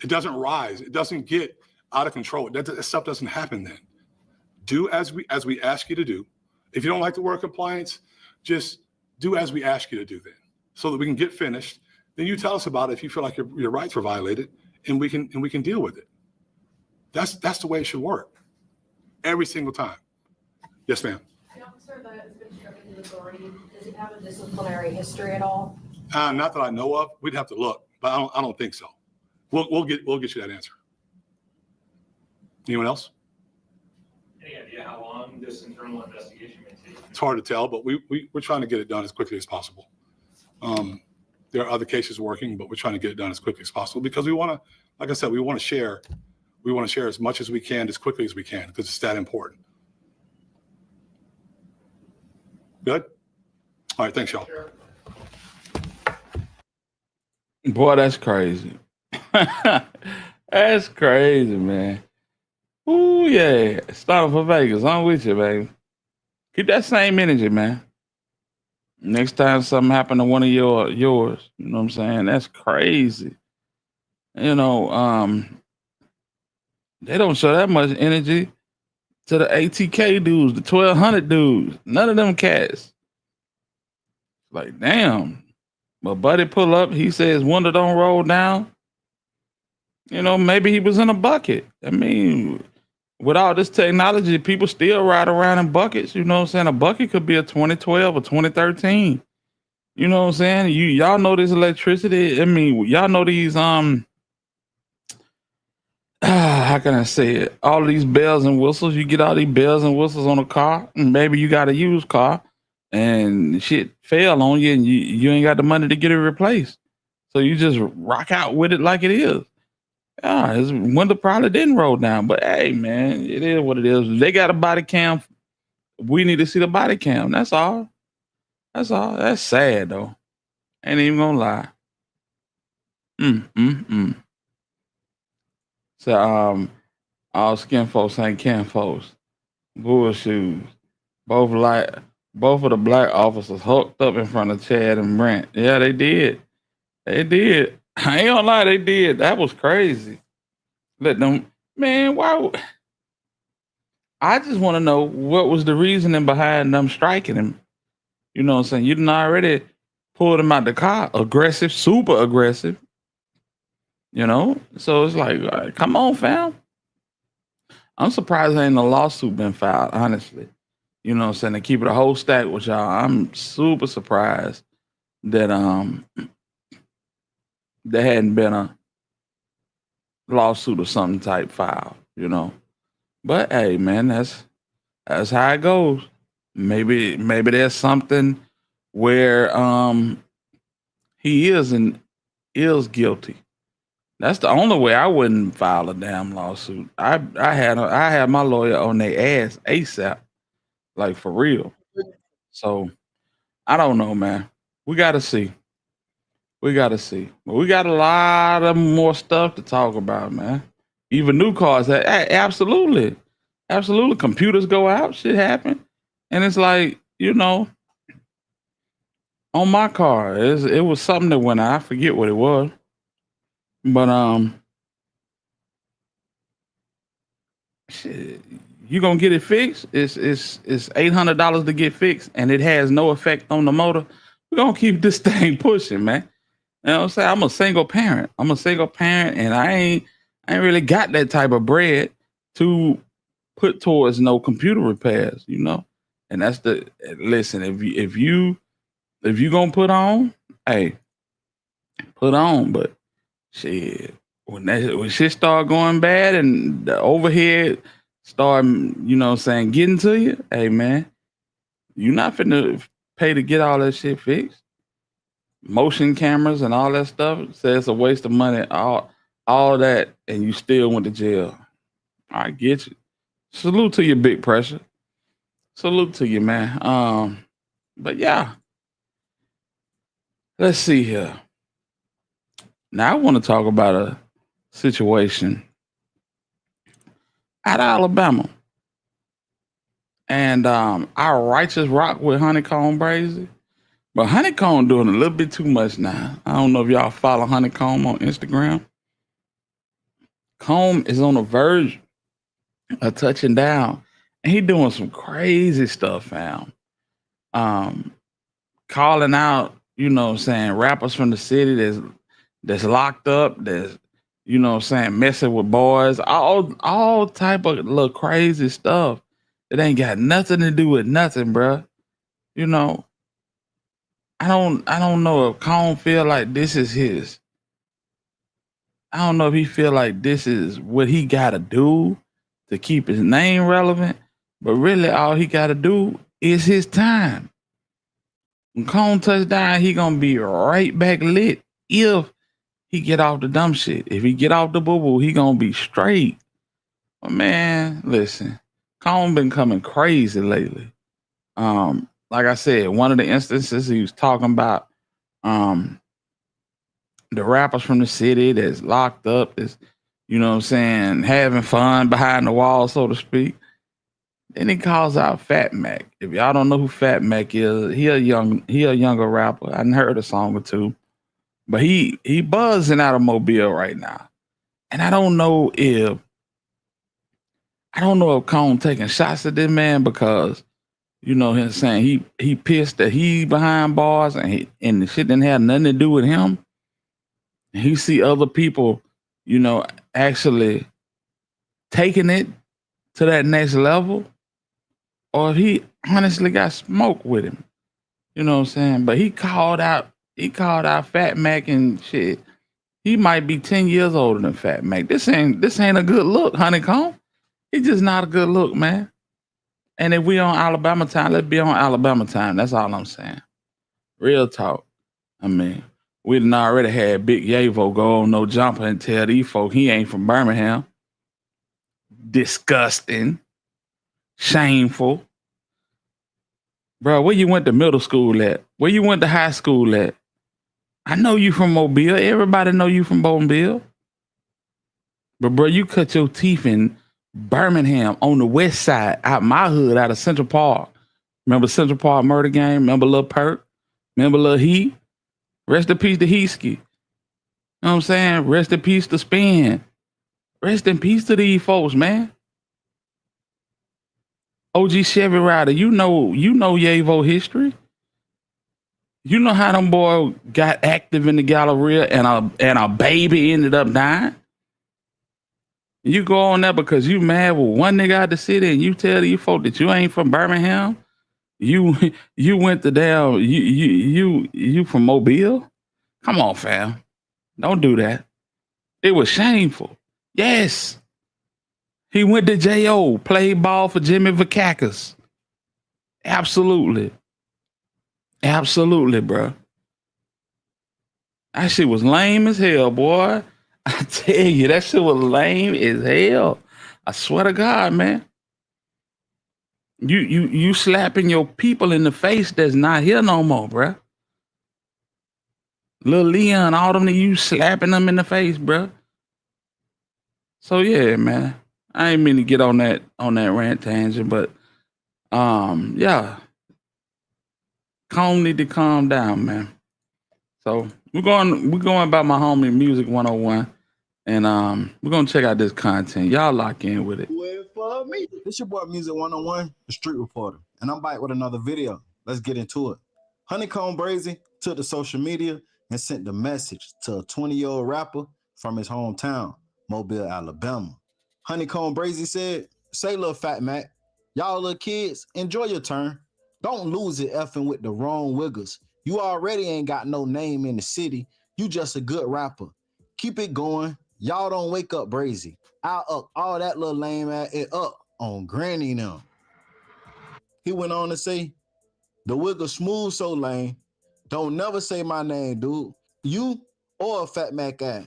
It doesn't rise. It doesn't get out of control. That stuff doesn't happen then. Do as we ask you to do. If you don't like the word compliance, just do as we ask you to do then, so that we can get finished. Then you tell us about it if you feel like your rights were violated, and we can deal with it. That's the way it should work. Every single time. Yes, ma'am. The officer that has been stricken with authority, does he have a disciplinary history at all? Not that I know of. We'd have to look, but I don't think so. We'll get you that answer. Anyone else? Any idea how long this internal investigation may take? It's hard to tell, but we're trying to get it done as quickly as possible. There are other cases working, but we're trying to get it done as quickly as possible because we want to, like I said, we want to share as much as we can as quickly as we can because it's that important. Good? All right, thanks, y'all. Boy, that's crazy. That's crazy, man. Ooh, yeah. Starting for Vegas. I'm with you, baby. Keep that same energy, man. Next time something happened to one of yours, you know what I'm saying? That's crazy. You know, they don't show that much energy to the ATK dudes, the 1200 dudes. None of them cats. Like, damn. But Buddy pull up, he says window don't roll down. You know, maybe he was in a bucket. I mean, with all this technology, people still ride around in buckets. You know what I'm saying? A bucket could be a 2012 or 2013. You know what I'm saying? Y'all know this electricity. I mean, y'all know these how can I say it? All these bells and whistles. You get all these bells and whistles on a car, and maybe you got a used car, and shit fell on you, and you ain't got the money to get it replaced. So you just rock out with it like it is. Yeah, his window probably didn't roll down, but hey, man, it is what it is. They got a body cam. We need to see the body cam. That's all. That's all. That's sad though. Ain't even gonna lie. So all skin folks ain't kin folks. Bullshoes. Both of the black officers hooked up in front of Chad and Brent. Yeah, they did. They did. I ain't gonna lie, they did. That was crazy. Let them, man, why? I just want to know what was the reasoning behind them striking him. You know what I'm saying? You done already pulled him out the car, aggressive, super aggressive. You know? So it's like, come on, fam. I'm surprised there ain't a lawsuit been filed, honestly. You know what I'm saying? To keep it a whole stack with y'all, I'm super surprised that there hadn't been a lawsuit or something type filed, you know. But hey, man, that's how it goes. Maybe there's something where he is guilty. That's the only way I wouldn't file a damn lawsuit. I had my lawyer on their ass ASAP, like for real. So I don't know, man. We gotta see. We gotta see. But we got a lot of more stuff to talk about, man. Even new cars. Absolutely. Absolutely. Computers go out, shit happen. And it's like, you know, on my car, it was something that went out. I forget what it was. But shit, you gonna get it fixed? It's $800 to get fixed, and it has no effect on the motor. We're gonna keep this thing pushing, man. You know what I'm saying? I'm a single parent, and I ain't really got that type of bread to put towards no computer repairs, you know. And that's listen. If you gonna put on, hey, put on. But shit, when shit start going bad and the overhead start, you know what I'm saying, getting to you, hey man, you not finna pay to get all that shit fixed. Motion cameras and all that stuff, say it's a waste of money, all that, and you still went to jail. I get you. Salute to your big pressure. Salute to you, man. But yeah. Let's see here. Now I want to talk about a situation out of Alabama. And I righteous rock with Honeycomb Brazy. But Honeycomb doing a little bit too much now. I don't know if y'all follow Honeycomb on Instagram. Comb is on the verge of touching down. And he doing some crazy stuff, fam. Calling out, you know what I'm saying, rappers from the city that's locked up, that's, you know what I'm saying, messing with boys, all type of little crazy stuff. It ain't got nothing to do with nothing, bruh. You know, I don't know if Cone feel like this is his. I don't know if he feel like this is what he gotta do to keep his name relevant, but really all he gotta do is his time. When Cone touch down, he gonna be right back lit if he get off the dumb shit. If he get off the boo-boo, he gonna be straight. But man, listen, Cone been coming crazy lately. Like I said, one of the instances he was talking about the rappers from the city that's locked up, that's, you know what I'm saying, having fun behind the wall, so to speak. Then he calls out Fat Mac. If y'all don't know who Fat Mac is, he a younger rapper. I done heard a song or two. But he buzzing out of Mobile right now. And I don't know if Cone taking shots at this man because, you know, him saying he pissed that he behind bars and the shit didn't have nothing to do with him. And he see other people, you know, actually taking it to that next level, or if he honestly got smoke with him. You know what I'm saying? But he called out Fat Mac and shit. He might be 10 years older than Fat Mac. This ain't a good look, Honeycomb. It's just not a good look, man. And if we on Alabama time, let's be on Alabama time. That's all I'm saying. Real talk. I mean, we done already had Big Yavo go on No Jumper and tell these folk he ain't from Birmingham. Disgusting. Shameful. Bro, where you went to middle school at? Where you went to high school at? I know you from Mobile. Everybody know you from Mobile. But bro, you cut your teeth in Birmingham on the west side, out my hood, out of Central Park. Remember Central Park murder game? Remember Lil Perk? Remember Lil Heat? Rest in peace to Heesky. You know what I'm saying? Rest in peace to Spin. Rest in peace to these folks, man. OG Chevy Rider, you know Yavo history. You know how them boy got active in the Galleria and a baby ended up dying. You go on there because you mad with one nigga out the city and you tell these folk that you ain't from Birmingham. You went to down. You from Mobile. Come on, fam. Don't do that. It was shameful. Yes. He went to JSO, played ball for Jimmy Vakakis. Absolutely. Absolutely, bro. That shit was lame as hell, boy. I tell you, that shit was lame as hell. I swear to God, man. You slapping your people in the face that's not here no more, bro. Lil Leon, all them, you slapping them in the face, bro. So yeah, man. I ain't mean to get on that rant tangent, but yeah. Comb need to calm down, man. So we're going about my homie Music 101, and we're gonna check out this content. Y'all lock in with it. For me. This your boy Music 101, the street reporter, and I'm back with another video. Let's get into it. Honeycomb Brazy took to social media and sent the message to a 20-year-old rapper from his hometown, Mobile, Alabama. Honeycomb Brazy said, "Say, little fat Mac, y'all little kids, enjoy your turn. Don't lose it effing with the wrong wiggers. You already ain't got no name in the city. You just a good rapper. Keep it going. Y'all don't wake up Brazy. I'll up all that little lame ass it up on Granny now." He went on to say, "The wigger smooth so lame. Don't never say my name, dude. You or a Fat Mac guy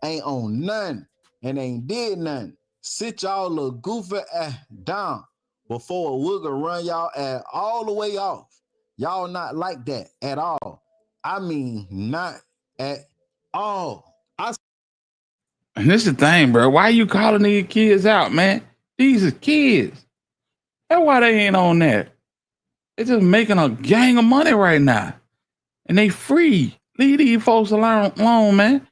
ain't on none and ain't did nothing. Sit y'all little goofy ass down before a wigger run y'all ass all the way off. Y'all not like that at all. I mean, not at all." And this is the thing, bro. Why you calling these kids out, man? These is kids. That's why they ain't on that. They're just making a gang of money right now. And they free. Leave these folks alone, man.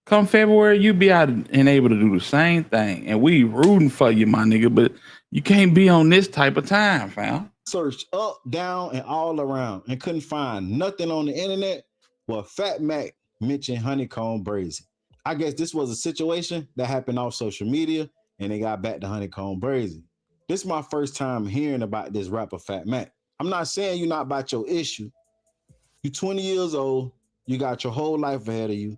Come February, you be out and able to do the same thing. And we rooting for you, my nigga, but you can't be on this type of time, fam. Searched up, down, and all around and couldn't find nothing on the internet. Well, Fat Mac mentioned Honeycomb Brazy. I guess this was a situation that happened off social media and they got back to Honeycomb Brazy. This is my first time hearing about this rapper Fat Mac. I'm not saying you're not about your issue. You're 20 years old. You got your whole life ahead of you.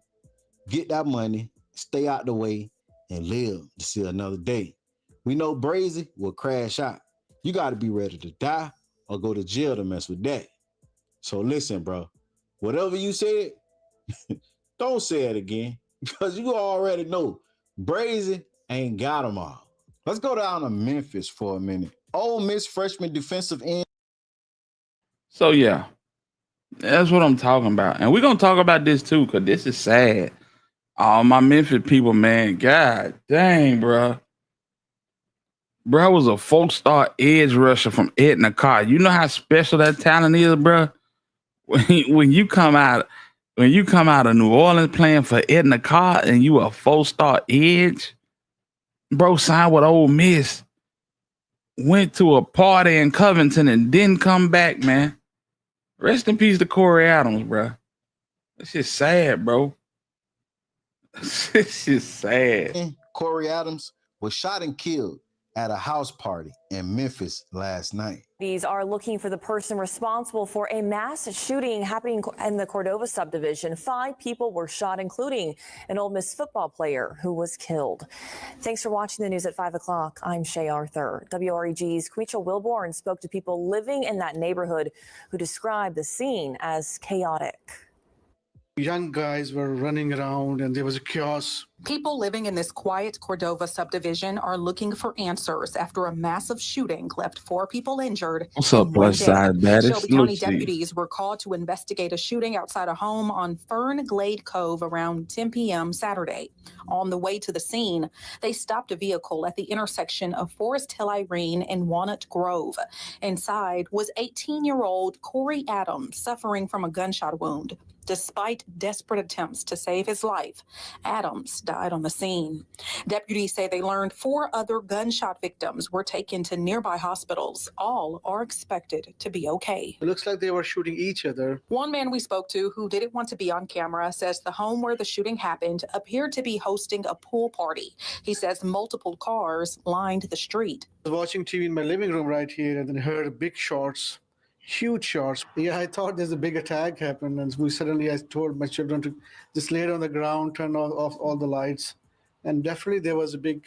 Get that money, stay out the way, and live to see another day. We know Brazy will crash out. You got to be ready to die or go to jail to mess with that. So listen, bro. Whatever you said, don't say it again because you already know Brazy ain't got them all. Let's go down to Memphis for a minute. Ole Miss freshman defensive end. So yeah, that's what I'm talking about. And we're going to talk about this too because this is sad. All my Memphis people, man, God dang, bro. Bro was a 4-star edge rusher from Etna Car. You know how special that talent is, bro? When you come out of New Orleans playing for Etna Car and you a 4-star edge, bro signed with Ole Miss, went to a party in Covington and didn't come back, man. Rest in peace to Corey Adams, bro. That shit's sad, bro. This is sad. Corey Adams was shot and killed at a house party in Memphis last night. These are looking for the person responsible for a mass shooting happening in the Cordova subdivision. 5 people were shot, including an Ole Miss football player who was killed. Thanks for watching the news at 5 o'clock. I'm Shay Arthur. WREG's Queecha Wilborn spoke to people living in that neighborhood who described the scene as chaotic. Young guys were running around and there was a chaos. People living in this quiet Cordova subdivision are looking for answers after a massive shooting left 4 people injured. What's up, plus side baddest? Shelby County deputies were called to investigate a shooting outside a home on Fern Glade Cove around 10 p.m. Saturday. On the way to the scene, they stopped a vehicle at the intersection of Forest Hill Irene and Walnut Grove. Inside was 18-year-old Corey Adams suffering from a gunshot wound. Despite desperate attempts to save his life, Adams died on the scene. Deputies say they learned 4 other gunshot victims were taken to nearby hospitals. All are expected to be okay. It looks like they were shooting each other. One man we spoke to who didn't want to be on camera says the home where the shooting happened appeared to be hosting a pool party. He says multiple cars lined the street. I was watching TV in my living room right here and then heard big shots. Huge shots. Yeah, I thought there's a big attack happened, and I told my children to just lay it on the ground, turn off all the lights, and definitely there was a big,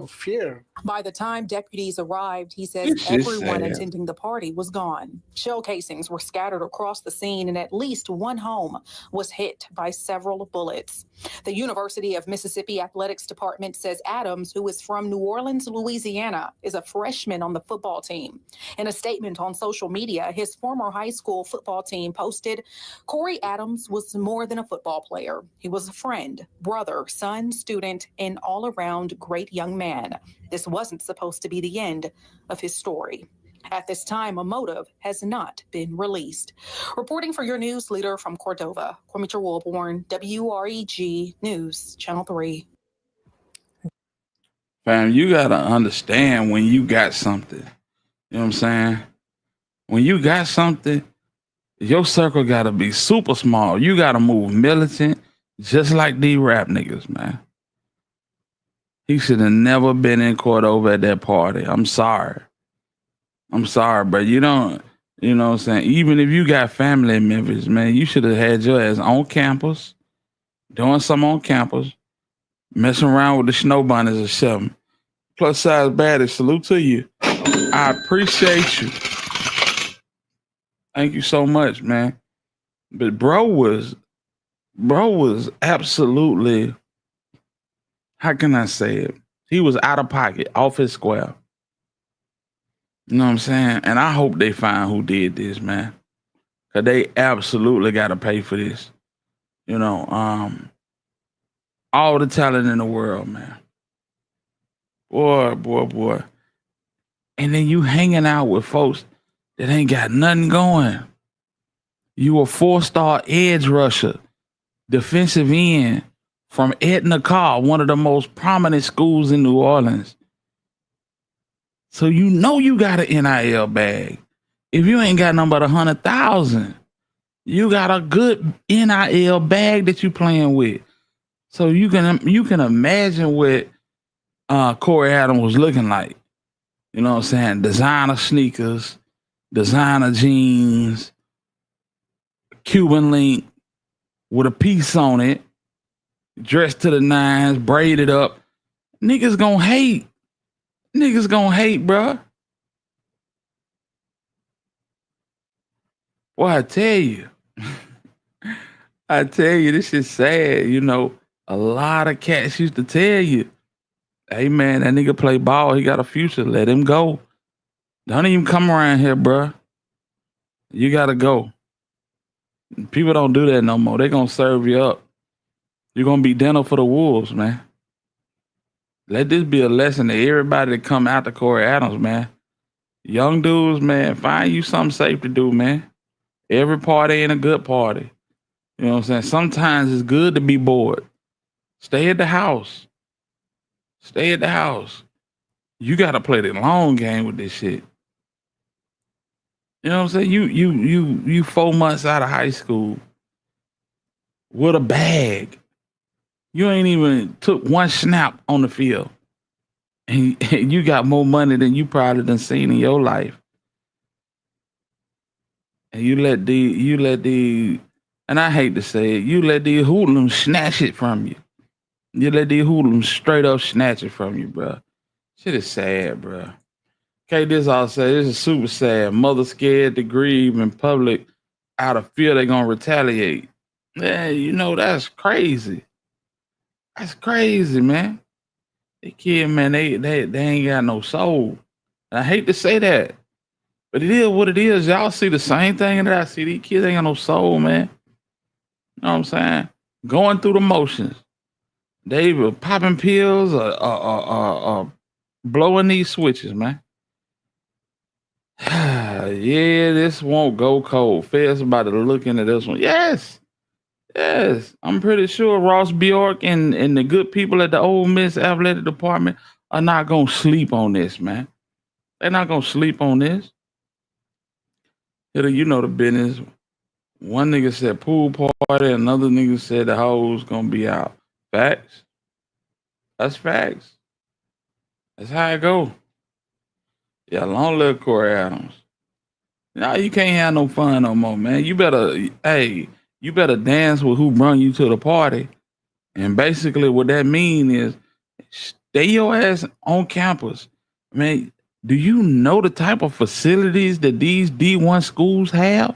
fear. By the time deputies arrived, he says everyone attending the party was gone. Shell casings were scattered across the scene, and at least one home was hit by several bullets. The University of Mississippi Athletics Department says Adams, who is from New Orleans, Louisiana, is a freshman on the football team. In a statement on social media, his former high school football team posted, Corey Adams was more than a football player. He was a friend, brother, son, student, and all-around great young man. This wasn't supposed to be the end of his story. At this time, a motive has not been released. Reporting for your news leader from Cordova, Quimitra Wilborn, WREG News, Channel 3. Fam, you got to understand when you got something. You know what I'm saying? When you got something, your circle got to be super small. You got to move militant, just like these rap niggas, man. He should have never been in Cordova at that party. I'm sorry, but you know what I'm saying? Even if you got family in Memphis, man, you should have had your ass on campus, doing something on campus, messing around with the snow bunnies or something. Plus size baddie, salute to you. I appreciate you. Thank you so much, man. But bro was absolutely, how can I say it? He was out of pocket, off his square. You know what I'm saying? And I hope they find who did this, man. Cause they absolutely gotta pay for this. You know, all the talent in the world, man. Boy. And then you hanging out with folks that ain't got nothing going. You a 4-star edge rusher, defensive end from Edna Carr, one of the most prominent schools in New Orleans. So you know you got an NIL bag. If you ain't got nothing but 100,000, you got a good NIL bag that you playing with. So you can imagine what Corey Adams was looking like. You know what I'm saying? Designer sneakers, designer jeans, Cuban link with a piece on it, dressed to the nines, braided up. Niggas gonna hate. Niggas gonna hate, bruh. Boy, I tell you, this is sad. You know, a lot of cats used to tell you, hey man, that nigga play ball, he got a future, let him go. Don't even come around here, bruh. You gotta go. People don't do that no more. They gonna serve you up. You're gonna be dinner for the wolves, man. Let this be a lesson to everybody that come after Corey Adams, man. Young dudes, man, find you something safe to do, man. Every party ain't a good party. You know what I'm saying? Sometimes it's good to be bored. Stay at the house. Stay at the house. You gotta play the long game with this shit. You know what I'm saying? You 4 months out of high school with a bag. You ain't even took one snap on the field. And you got more money than you probably done seen in your life. And you let the, and I hate to say it, you let the hoodlums snatch it from you. You let the hoodlums straight up snatch it from you, bro. Shit is sad, bro. Okay, this all say this is super sad. Mother scared to grieve in public out of fear they're gonna retaliate. Yeah, you know, that's crazy. That's crazy, man. The kid, man, they ain't got no soul. And I hate to say that, but it is what it is. Y'all see the same thing that I see. These kids ain't got no soul, man. You know what I'm saying? Going through the motions. They were popping pills or blowing these switches, man. Yeah, this won't go cold. Feds about to look into this one. Yes. Yes. I'm pretty sure Ross Bjork and the good people at the Ole Miss Athletic Department are not going to sleep on this, man. They're not going to sleep on this. You know the business. One nigga said pool party, another nigga said the hoes going to be out. Facts. That's facts. That's how it go. Yeah, long live Corey Adams. Now you can't have no fun no more, man. You better dance with who brung you to the party. And basically what that mean is stay your ass on campus. Man, do you know the type of facilities that these D1 schools have?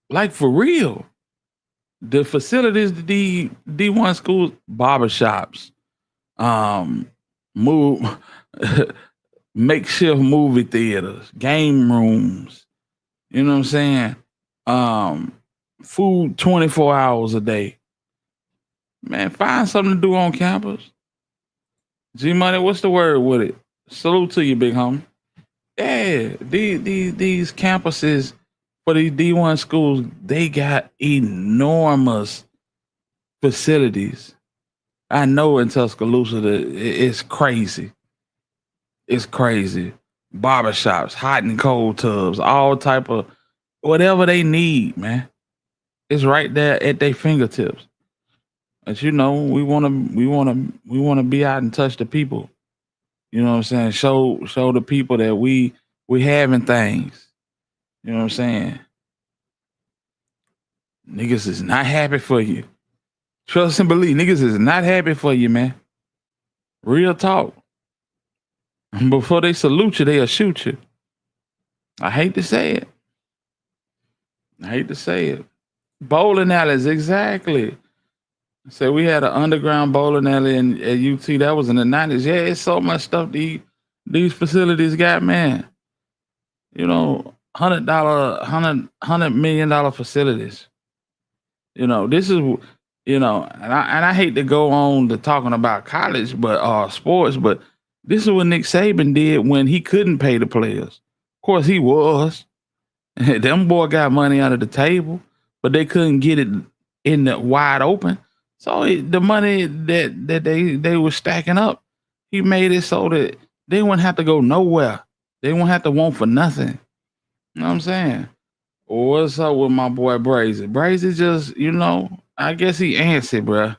Like for real. The facilities that the D1 schools, barbershops, move makeshift movie theaters, game rooms, you know what I'm saying? Food 24 hours a day. Man, find something to do on campus. G Money, what's the word with it? Salute to you, big homie. Yeah, these campuses for these D1 schools, they got enormous facilities. I know in Tuscaloosa it's crazy. It's crazy. Barbershops, hot and cold tubs, all type of whatever they need, man. It's right there at their fingertips. But you know, we wanna be out and touch the people. You know what I'm saying? Show the people that we having things. You know what I'm saying? Niggas is not happy for you. Trust and believe, niggas is not happy for you, man. Real talk. Before they salute you, they'll shoot you. I hate to say it. Bowling alleys, exactly. So we had an underground bowling alley at UT. That was in the 90s. Yeah, it's so much stuff these facilities got, man. You know, $100 million facilities. You know, this is, you know, and I hate to go on to talking about college, but sports, but this is what Nick Saban did when he couldn't pay the players. Of course, he was. Them boy got money under the table, but they couldn't get it in the wide open. So the money that they were stacking up, he made it so that they wouldn't have to go nowhere. They wouldn't have to want for nothing. You know what I'm saying? What's up with my boy Brazy? Brazy just, you know, I guess he antsy, bruh.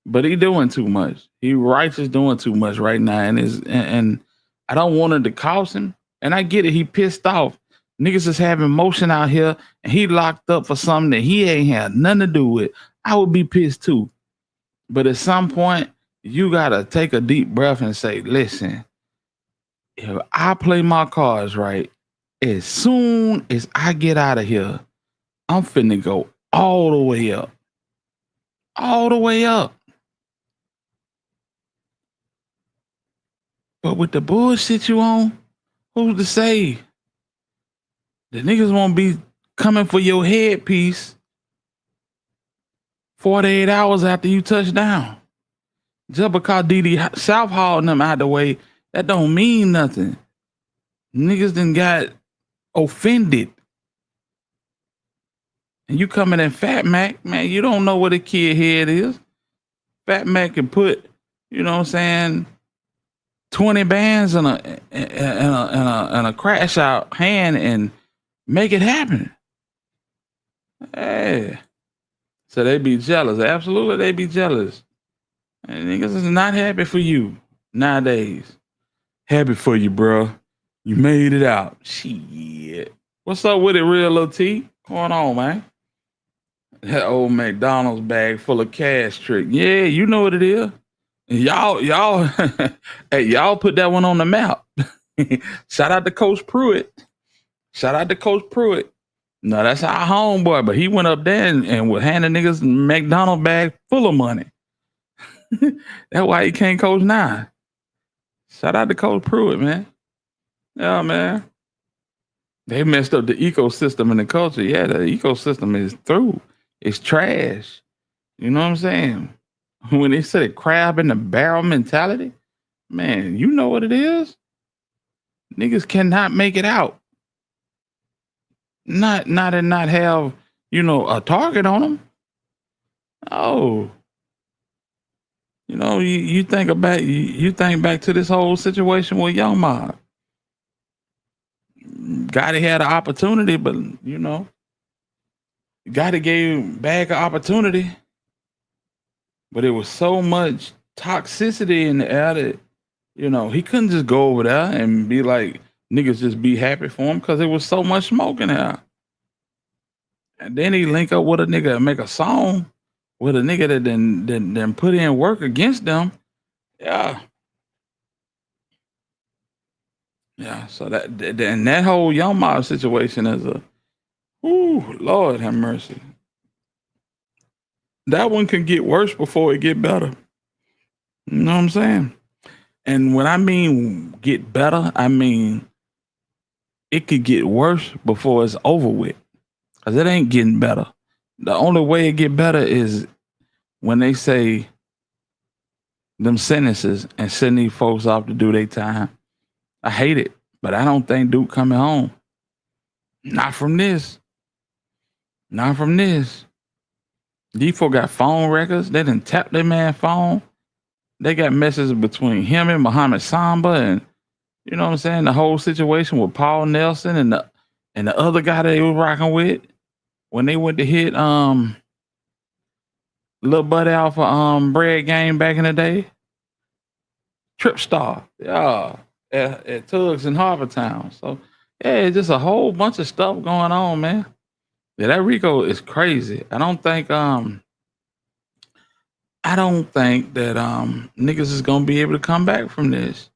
But he doing too much. He righteous doing too much right now. And I don't want it to cost him. And I get it. He pissed off. Niggas is having motion out here and he locked up for something that he ain't had nothing to do with. I would be pissed too. But at some point, you gotta take a deep breath and say, listen, if I play my cards right, as soon as I get out of here, I'm finna go all the way up. All the way up. But with the bullshit you on, who's to say? The niggas won't be coming for your headpiece 48 hours after you touch down. Just because Didi South hauling them out the way, that don't mean nothing. Niggas done got offended. And you coming in Fat Mac, man, you don't know what a kid head is. Fat Mac can put, you know what I'm saying, 20 bands in a crash out hand and make it happen. Hey. So they be jealous. Absolutely, they be jealous. And niggas is not happy for you nowadays. Happy for you, bro. You made it out. Shit. What's up with it, Real Lil T? What's going on, man? That old McDonald's bag full of cash trick. Yeah, you know what it is. Y'all, hey, y'all put that one on the map. Shout out to Coach Pruitt. No, that's our homeboy, but he went up there and was handing niggas McDonald's bag full of money. That's why he can't coach now. Shout out to Coach Pruitt, man. Yeah, man. They messed up the ecosystem and the culture. Yeah, the ecosystem is through. It's trash. You know what I'm saying? When they said crab in the barrel mentality, man, you know what it is. Niggas cannot make it out. Not and not have, you know, a target on them. Oh, you know, you think about you think back to this whole situation with Young Mob. Gotti had an opportunity, but you know, Gotti gave Bag an opportunity, but it was so much toxicity in the air that, you know, he couldn't just go over there and be like, niggas just be happy for him, because there was so much smoke in there. And then he link up with a nigga and make a song with a nigga that then put in work against them. Yeah. Yeah. So that whole Young Mob situation is a, ooh, Lord have mercy. That one can get worse before it get better. You know what I'm saying? And when I mean get better, I mean it could get worse before it's over with. Because it ain't getting better. The only way it get better is when they say them sentences and send these folks off to do their time. I hate it, but I don't think Duke coming home. Not from this. Not from this. These folks got phone records. They done tapped their man phone. They got messages between him and Muhammad Samba, and you know what I'm saying? The whole situation with Paul Nelson and the other guy they was rocking with when they went to hit Lil Buddy off of Bread Game back in the day. Trip Star. Yeah. At Tugs in Harbortown. So yeah, it's just a whole bunch of stuff going on, man. Yeah, that Rico is crazy. I don't think that niggas is gonna be able to come back from this.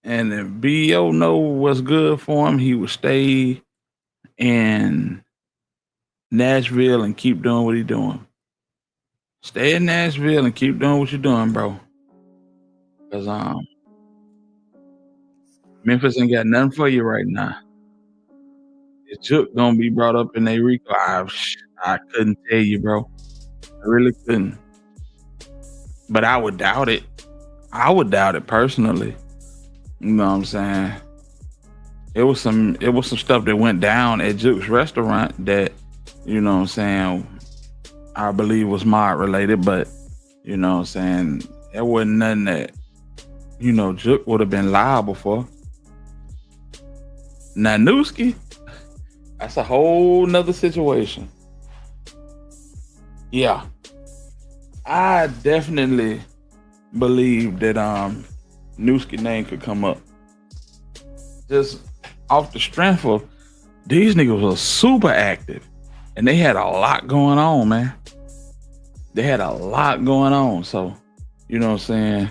And if B.O. know what's good for him, he would stay in Nashville and keep doing what he's doing. Stay in Nashville and keep doing what you're doing, bro. Cause Memphis ain't got nothing for you right now. If Chook gonna be brought up in a Rico, I couldn't tell you, bro. I really couldn't. But I would doubt it. I would doubt it personally. You know what I'm saying? It was some stuff that went down at Juke's restaurant that, you know what I'm saying, I believe was mob related, but you know what I'm saying, there wasn't nothing that, you know, Juke would have been liable for. Now Newski, that's a whole nother situation. Yeah. I definitely believe that Newski name could come up. Just off the strength of these niggas were super active and they had a lot going on, man. They had a lot going on. So, you know what I'm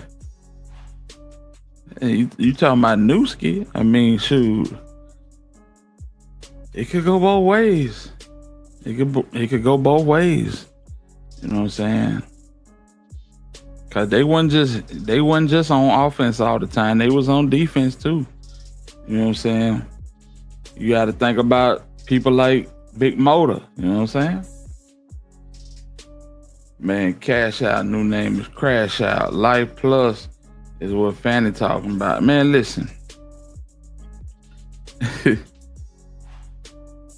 saying? You talking about Newski? I mean, shoot. It could go both ways. It could go both ways. You know what I'm saying? Cause they wasn't just on offense all the time. They was on defense too. You know what I'm saying? You got to think about people like Big Motor. You know what I'm saying? Man, Cashout, new name is Crash Out. Life Plus is what Fanny talking about. Man, listen.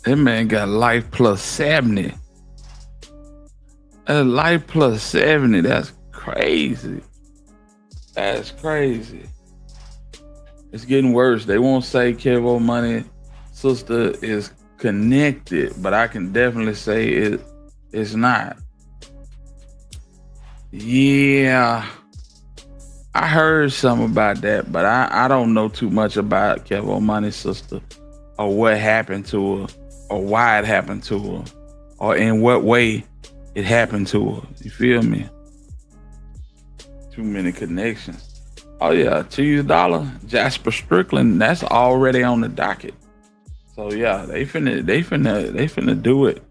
That man got Life Plus 70. Life Plus 70, that's crazy. That's crazy. It's getting worse. They won't say Kevo Money sister is connected, but I can definitely say it's not. Yeah. I heard something about that, but I don't know too much about Kevo Money's sister or what happened to her or why it happened to her or in what way it happened to her. You feel me? Too many connections. Oh yeah, Cheese Dollar, Jasper Strickland, that's already on the docket. So yeah, they finna do it.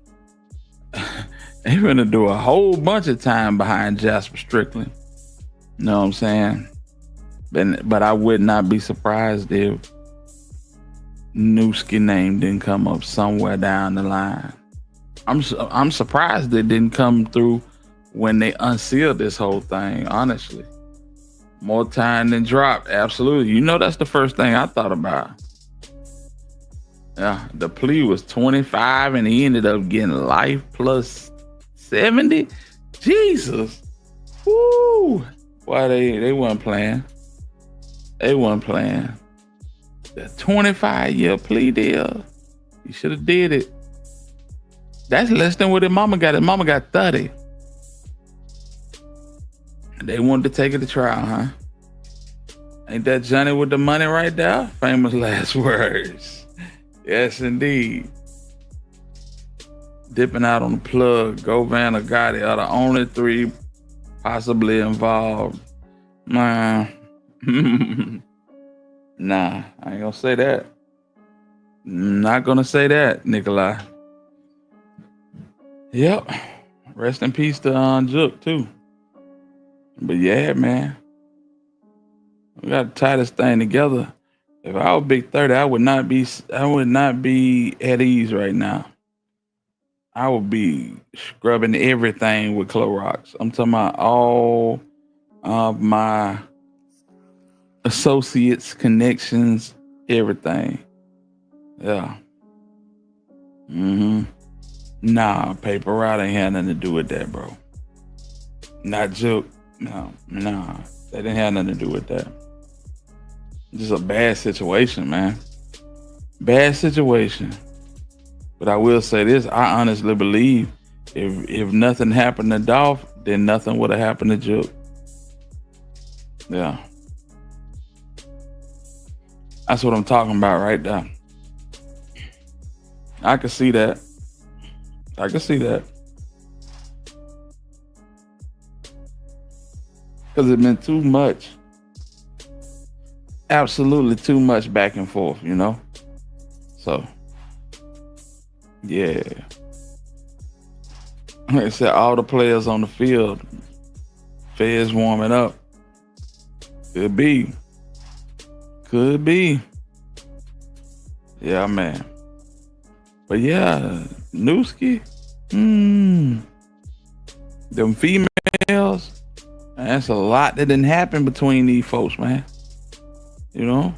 They finna do a whole bunch of time behind Jasper Strickland. You know what I'm saying? But I would not be surprised if Newski name didn't come up somewhere down the line. I'm surprised it didn't come through when they unsealed this whole thing, honestly. More time than dropped. Absolutely. You know, that's the first thing I thought about. Yeah, the plea was 25 and he ended up getting life plus 70. Jesus. Woo. Why they weren't playing. They weren't playing. The 25-year plea deal. He should have did it. That's less than what his mama got. His mama got 30. They wanted to take it to trial, huh? Ain't that Johnny with the money right there? Famous last words. Yes, indeed. Dipping out on the plug, Govan or Gotti are the only three possibly involved. Nah. Nah, I ain't gonna say that. Not gonna say that, Nikolai. Yep. Rest in peace to Juk too. But yeah, man. We got to tie this thing together. If I was Big 30, I would not be at ease right now. I would be scrubbing everything with Clorox. I'm talking about all of my associates, connections, everything. Yeah. Nah, paper route ain't had nothing to do with that, bro. Not joke. No, nah. They didn't have nothing to do with that. Just a bad situation, man. Bad situation. But I will say this, I honestly believe if nothing happened to Dolph, then nothing would have happened to Juk. Yeah. That's what I'm talking about right there. I can see that. I can see that. Because it's been too much. Absolutely too much back and forth, you know? So, yeah. Like I said, all the players on the field, feds warming up. Could be. Could be. Yeah, man. But yeah, Newski. Them females. Man, that's a lot that didn't happen between these folks, man. You know?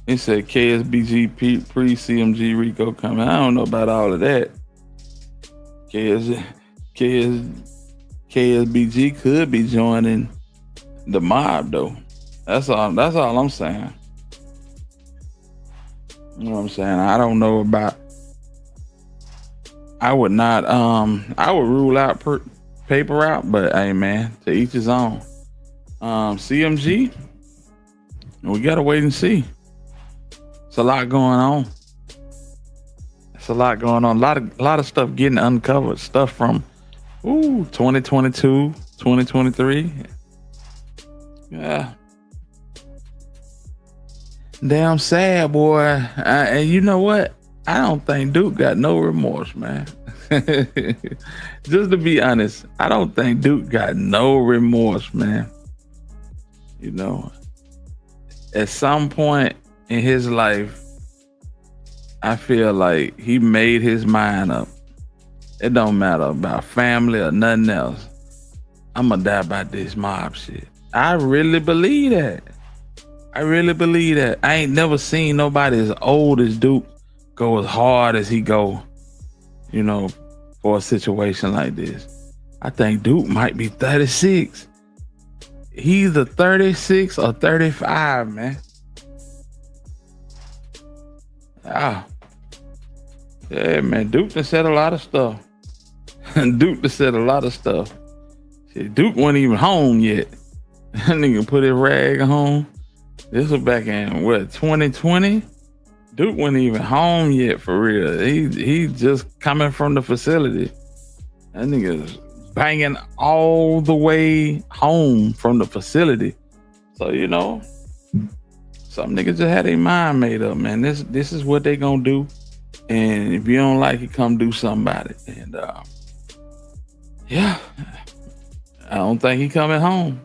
It said KSBG pre-CMG Rico coming. I don't know about all of that. KSBG could be joining the mob though. That's all I'm saying. You know what I'm saying? I don't know about. I would not. I would rule out paper out, but hey, man, to each his own. CMG, we gotta wait and see. It's a lot going on. It's a lot going on. A lot of stuff getting uncovered. Stuff from 2022, 2023. Yeah. Damn sad, boy. And you know what? I don't think Duke got no remorse, man. Just to be honest, I don't think Duke got no remorse, man. You know, at some point in his life, I feel like he made his mind up. It don't matter about family or nothing else. I'm gonna die by this mob shit. I really believe that. I really believe that. I ain't never seen nobody as old as Duke go as hard as he go, you know, for a situation like this. I think Duke might be 36. He's either 36 or 35, man. Yeah, man. Duke done said a lot of stuff. Duke done said a lot of stuff. Shit, Duke wasn't even home yet. That nigga put his rag home. This was back in, 2020? Duke wasn't even home yet, for real. He just coming from the facility. That nigga's banging all the way home from the facility. So, you know, some niggas just had their mind made up, man. This is what they gonna do. And if you don't like it, come do something about it. And yeah, I don't think he coming home.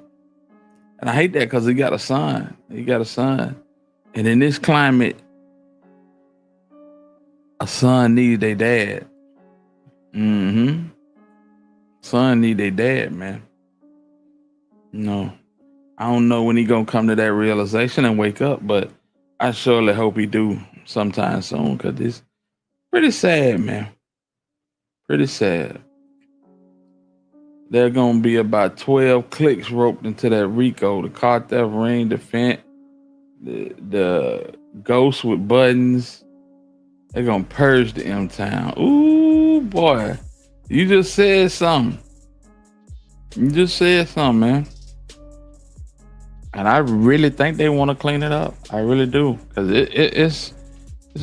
And I hate that because he got a son. And in this climate, a son needs their dad. Son need their dad, man. No, I don't know when he gonna come to that realization and wake up, but I surely hope he do sometime soon, because it's pretty sad, man. Pretty sad. There are gonna be about 12 clicks roped into that RICO, the car theft, ring, defense, the ghost with buttons. They're gonna purge the M-Town. Ooh, boy. You just said something. You just said something, man. And I really think they want to clean it up. I really do, because it's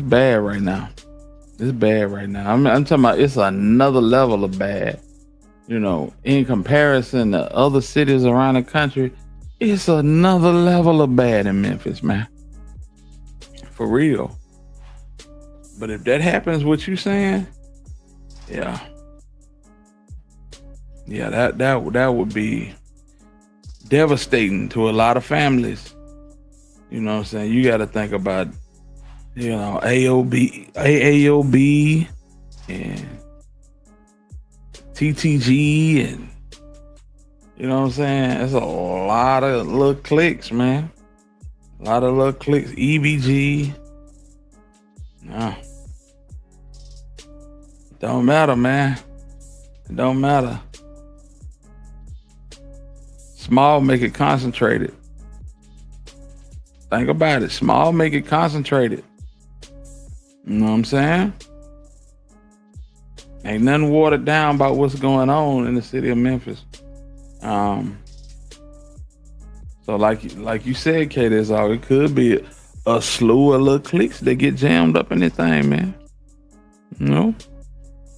bad right now. It's bad right now. I'm talking about it's another level of bad. You know, in comparison to other cities around the country, it's another level of bad in Memphis, man. For real. But if that happens, what you saying? Yeah. Yeah, that would be devastating to a lot of families. You know what I'm saying? You got to think about, you know, AAOB and TTG, and you know what I'm saying? It's a lot of little clicks, man. A lot of little clicks. EBG. No. Don't matter, man. It don't matter. Small make it concentrated. Think about it. Small make it concentrated. You know what I'm saying? Ain't nothing watered down about what's going on in the city of Memphis. So like you said, Kate, it could be a slew of little cliques that get jammed up in this thing, man. You know?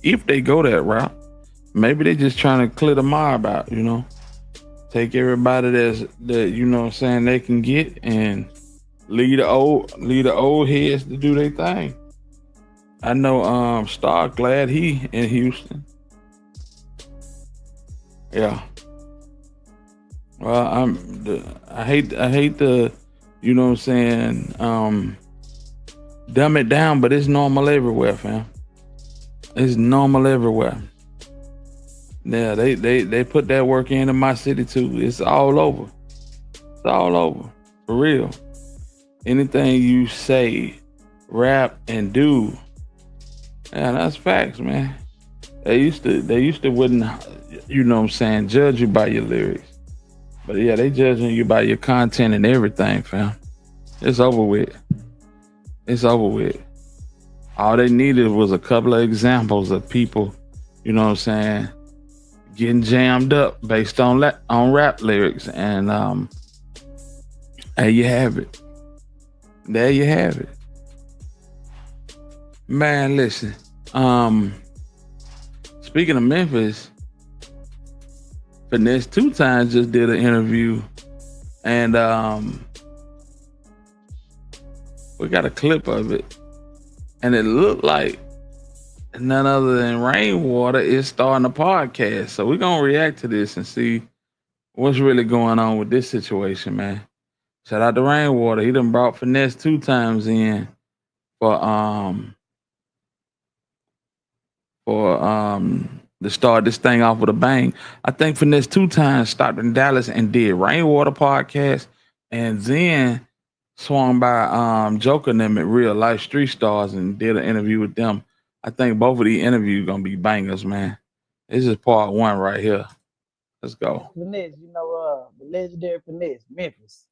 If they go that route. Maybe they just trying to clear the mob out, you know? Take everybody that you know what I'm saying they can get, and leave the old heads to do their thing. I know Stark, glad he in Houston. Yeah. Well, I hate the, you know what I'm saying, dumb it down, but it's normal everywhere, fam. It's normal everywhere. Yeah, they put that work in my city too. It's all over. It's all over. For real. Anything you say, rap, and do, yeah, that's facts, man. They used to wouldn't, you know what I'm saying, judge you by your lyrics. But yeah, they judging you by your content and everything, fam. It's over with. It's over with. All they needed was a couple of examples of people, you know what I'm saying, getting jammed up based on rap lyrics, and there you have it. There you have it. Man, listen. Speaking of Memphis, Finesse Two Times just did an interview, and we got a clip of it, and it looked like none other than Rainwater is starting a podcast. So we're gonna react to this and see what's really going on with this situation, man. Shout out to Rainwater. He done brought Finesse Two Times in for to start this thing off with a bang. I think Finesse Two Times started in Dallas and did Rainwater podcast, and then swung by Joker and them at Real Life Street Stars and did an interview with them. I think both of these interviews gonna be bangers, man. This is part one right here. Let's go. Finesse, you know, the legendary Finesse, Memphis,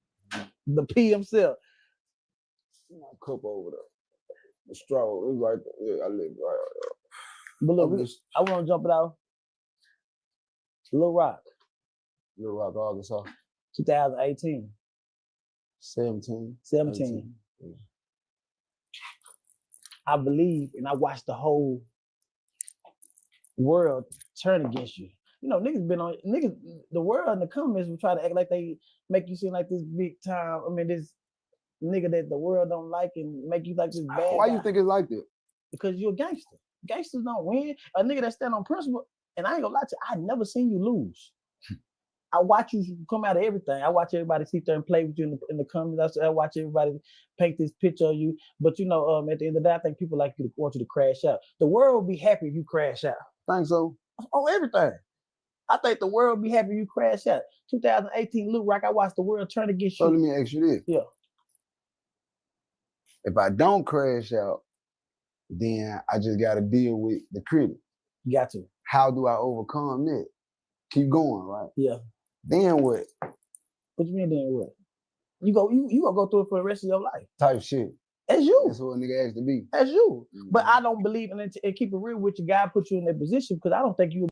the P himself. Cup over there. The straw, it's right there. Yeah, I live right there. But look, I want to jump it out. Little Rock, Arkansas. 2018. 17. Yeah. I believe, and I watched the whole world turn against you. You know, the world in the comments will try to act like they make you seem like this big time. I mean, this nigga that the world don't like and make you like this bad Why guy. you think it's like that? Because you're a gangster. Gangsters don't win. A nigga that stand on principle, and I ain't gonna lie to you, I never seen you lose. I watch you come out of everything. I watch everybody sit there and play with you in the comments. I watch everybody paint this picture of you. But you know, at the end of the day, I think people like you to want you to crash out. The world will be happy if you crash out. Think so? On everything. I think the world be happy you crash out. 2018 Lil Rock, I watched the world turn against you. So let me ask you this. Yeah. If I don't crash out, then I just got to deal with the critic. Got to. How do I overcome that? Keep going, right? Yeah. Then what? What you mean then what? You gonna go through it for the rest of your life. Type shit. That's you. That's what a nigga has to be. That's you. But I don't believe in it and keep it real with you. God put you in that position because I don't think you.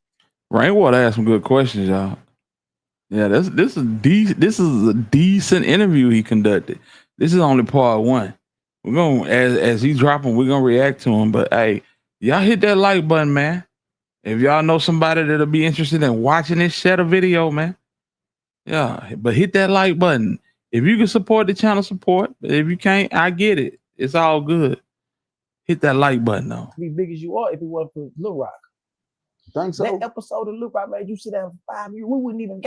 Rainwater asked some good questions, y'all. Yeah, this is a decent interview he conducted. This is only part one. We're gonna as he's dropping, we're gonna react to him. But hey, y'all hit that like button, man. If y'all know somebody that'll be interested in watching this set of video, man. Yeah, but hit that like button. If you can support the channel, support. But if you can't, I get it. It's all good. Hit that like button though. Be big as you are if it wasn't for Lil Rock. Think so? That episode of Lil Rock made you sit down for 5 years. We wouldn't even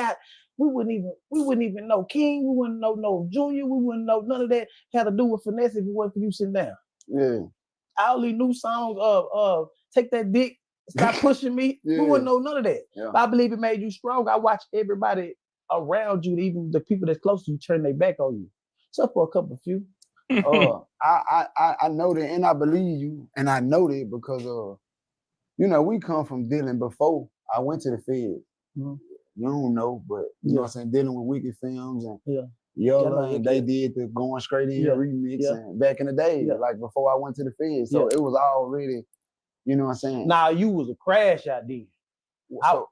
know King. We wouldn't know no Junior. We wouldn't know none of that had to do with Finesse if it wasn't for you sitting down. Yeah. All these new songs of Take That Dick, Stop Pushing Me. Yeah. We wouldn't know none of that. Yeah. But I believe it made you strong. I watched everybody around you, even the people that's close to you, turn their back on you. Except for a couple few. I know that, and I believe you, and I know that because you know, we come from dealing before I went to the Fed. Mm-hmm. You don't know, but you know what I'm saying, dealing with Wicked Films and and they did the Going Straight In remix and back in the day, like before I went to the Fed. So it was already, you know what I'm saying? Now you was a crash out there. I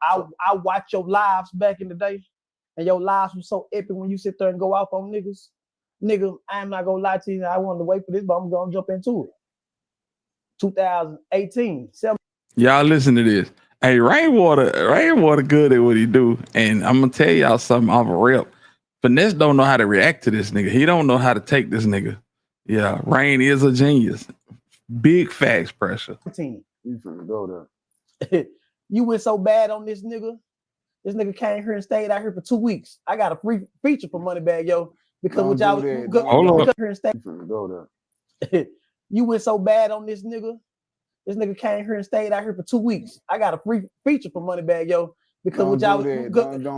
watched your lives back in the day, and your lives were so epic when you sit there and go off on niggas. Nigga, I'm not gonna lie to you. I wanted to wait for this, but I'm gonna jump into it. 2018. Y'all listen to this. Hey, Rainwater good at what he do. And I'm gonna tell y'all something off a rip. Finesse don't know how to react to this nigga. He don't know how to take this nigga. Yeah, Rain is a genius. Big facts pressure. You finna go there. You went so bad on this nigga. This nigga came here and stayed out here for 2 weeks. I got a free feature for Moneybag, yo. Because what y'all Hold here and stay. You finna go there. You went so bad on this nigga. This nigga came here and stayed out here for 2 weeks. I got a free feature for Moneybag, yo. Because what y'all was going through.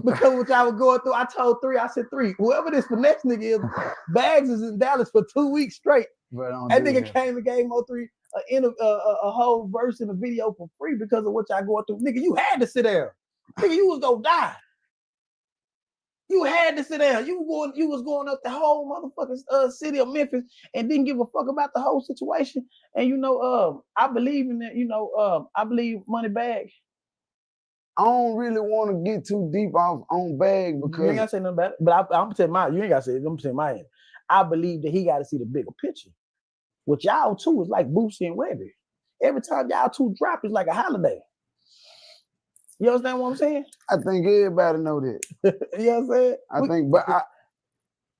Because what y'all was going through. I told 3. I said 3. Whoever this Finesse nigga is, Bags is in Dallas for 2 weeks straight. That nigga came and gave Mo3 a whole verse in a video for free because of what y'all going through. Nigga, you had to sit there. Nigga, you was gonna die. You had to sit down. You was going up the whole motherfucking city of Memphis and didn't give a fuck about the whole situation. And you know, I believe in that. You know, I believe Moneybag. I don't really want to get too deep off on Bag because you ain't gotta say nothing about it. But I'm gonna tell mine. You ain't gotta say it. I'm gonna say mine. I believe that he got to see the bigger picture. With y'all too, is like Boosie and Webby. Every time y'all two drop, it's like a holiday. You understand what I'm saying? I think everybody know that. You know what I'm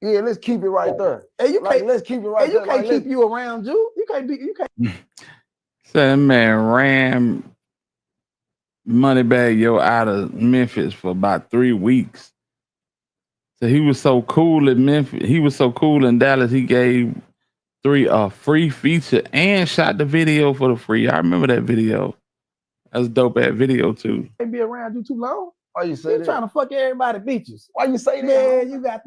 saying? Let's keep it right there. Hey, let's keep it right there. You can't keep you around you. You can't. So that man ran Moneybag yo out of Memphis for about 3 weeks. So he was so cool in Memphis. He was so cool in Dallas. He gave 3 a free feature and shot the video for the free. I remember that video. That was dope ass video too. Can't be around you too long. Why you say that? You trying to fuck everybody bitches. Why you say that? Man, you got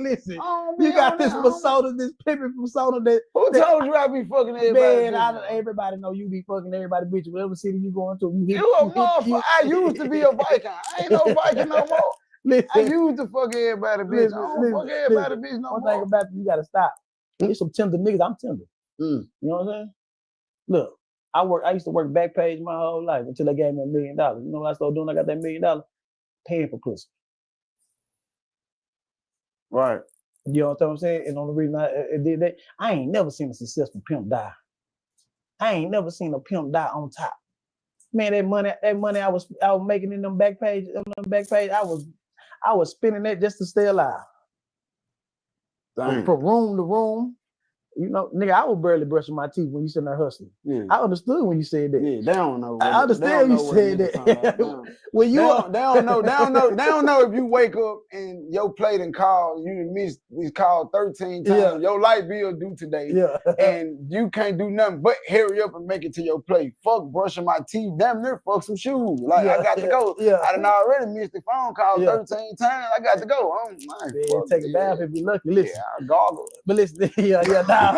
listen. You got this persona, this pimping persona that who told you I be fucking everybody? Man, everybody know you be fucking everybody bitch. Whatever city you going to, you a motherfucker. I used to be a Viking. I ain't no Viking no more. Listen, I used to fuck everybody bitch. I don't fuck everybody bitch no more. One thing about you gotta stop. There's some tender niggas. I'm tender. You know what I'm saying? Look. I used to work Backpage my whole life until they gave me $1 million. You know what I started doing? I got that $1 million, paying for pussy. Right. You know what I'm saying? And the only reason I did that, I ain't never seen a successful pimp die. I ain't never seen a pimp die on top. Man, that money I was making in them Backpage, I was spending that just to stay alive. Dang. From room to room. You know, nigga, I was barely brushing my teeth when you sitting there hustling. Yeah. I understood when you said that. Yeah, they don't know. I understand when you said that. When you they don't know if you wake up and your plate and call, you missed this call 13 times. Yeah. Your light bill due today. Yeah. And you can't do nothing but hurry up and make it to your plate. Fuck brushing my teeth. Damn near fuck some shoes. Like I got to go. Yeah. I done already missed the phone call 13 times. I got to go. Oh my Take a bath if you're lucky. Listen. Yeah, I goggle. But listen, listen, I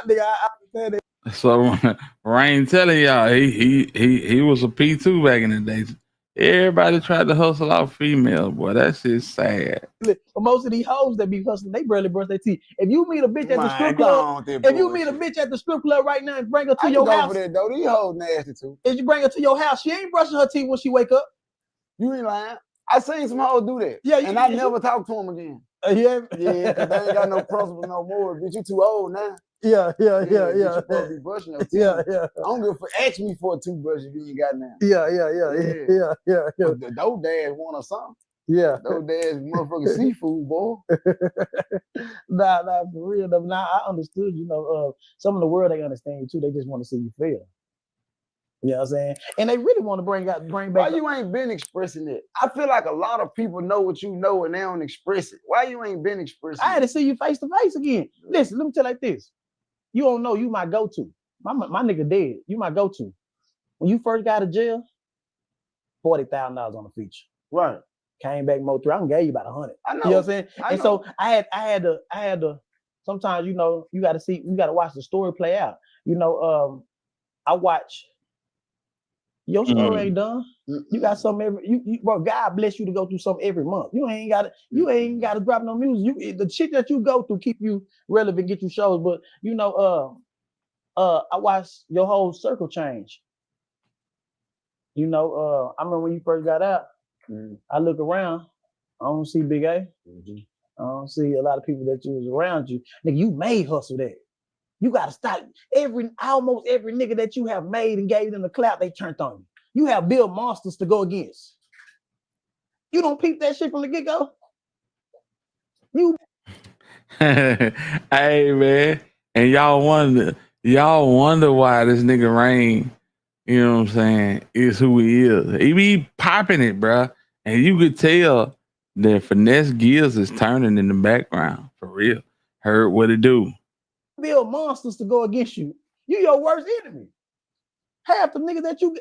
understand it. So Rain telling y'all he was a P2 back in the day. Everybody tried to hustle out females, boy. That shit's sad. But most of these hoes that be hustling, they barely brush their teeth. If you meet a bitch at the strip club, right now and bring her to your house, that, though. These hoes nasty too. If you bring her to your house, she ain't brushing her teeth when she wake up. You ain't lying. I seen some hoes do that. Yeah, and I never talked to them again. Yeah, because they ain't got no principle no more. Bitch, you too old now. Yeah. Bitch, you supposed to be brushing your teeth. Yeah. I don't give a fuck. Ask me for a toothbrush if you ain't got none. Yeah. Those dads want or something. Yeah. Those dads motherfucking seafood, boy. Nah, for real. Nah, I understood, you know, some of the world, they understand you too. They just want to see you fail. You know what I'm saying? And they really want to bring back. Why you ain't been expressing it? I feel like a lot of people know what you know and they don't express it. Why you ain't been expressing I had to see you face to face again. Listen, let me tell you like this. You don't know, you my go-to. My nigga dead. You my go-to. When you first got to jail, $40,000 on the feature. Right. Came back more through. I done gave you about 100. I know. You know what I'm saying? And so I had to. Sometimes, you know, you got to watch the story play out. You know, I watch. Your story ain't done. You got something bro, God bless you to go through something every month. You ain't gotta drop no music. The shit that you go through keep you relevant, get you shows. But you know, I watched your whole circle change. You know, I remember when you first got out, I look around, I don't see Big A. I don't see a lot of people that you was around you. Nigga, you made hustle that. You gotta stop. Almost every nigga that you have made and gave them the clap, they turned on you. You have built monsters to go against. You don't peep that shit from the get-go? Hey man. And y'all wonder why this nigga Rain, you know what I'm saying, is who he is. He be popping it, bruh. And you could tell that Finesse Gears is turning in the background. For real. Heard what it do. Build monsters to go against you. You your worst enemy. Half the niggas that you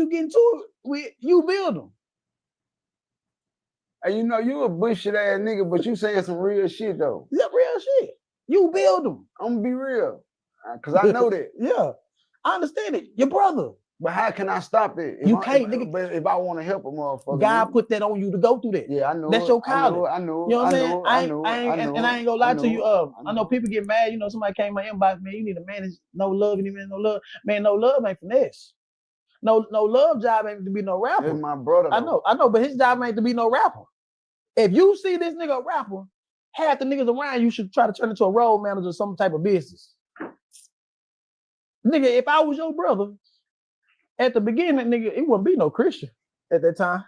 get into it with, you build them. And you know, you a bullshit ass nigga, but you saying some real shit though. Yeah, real shit. You build them. I'm gonna be real. Cause I know that. Yeah. I understand it. Your brother. But how can I stop it? Can't, nigga. But if I want to help a motherfucker. God put that on you to go through that. Yeah, I know. That's your calling. I know. You know what I'm saying? I know. And I ain't gonna lie to you. I know people get mad. You know, somebody came in my inbox, man, you need to manage no love. You need no love. Man, no love ain't finesse. No love job ain't to be no rapper. That's my brother. Though. I know, but his job ain't to be no rapper. If you see this nigga a rapper, half the niggas around you should try to turn into a road manager or some type of business. Nigga, if I was your brother, at the beginning, nigga, it wouldn't be no Christian at that time.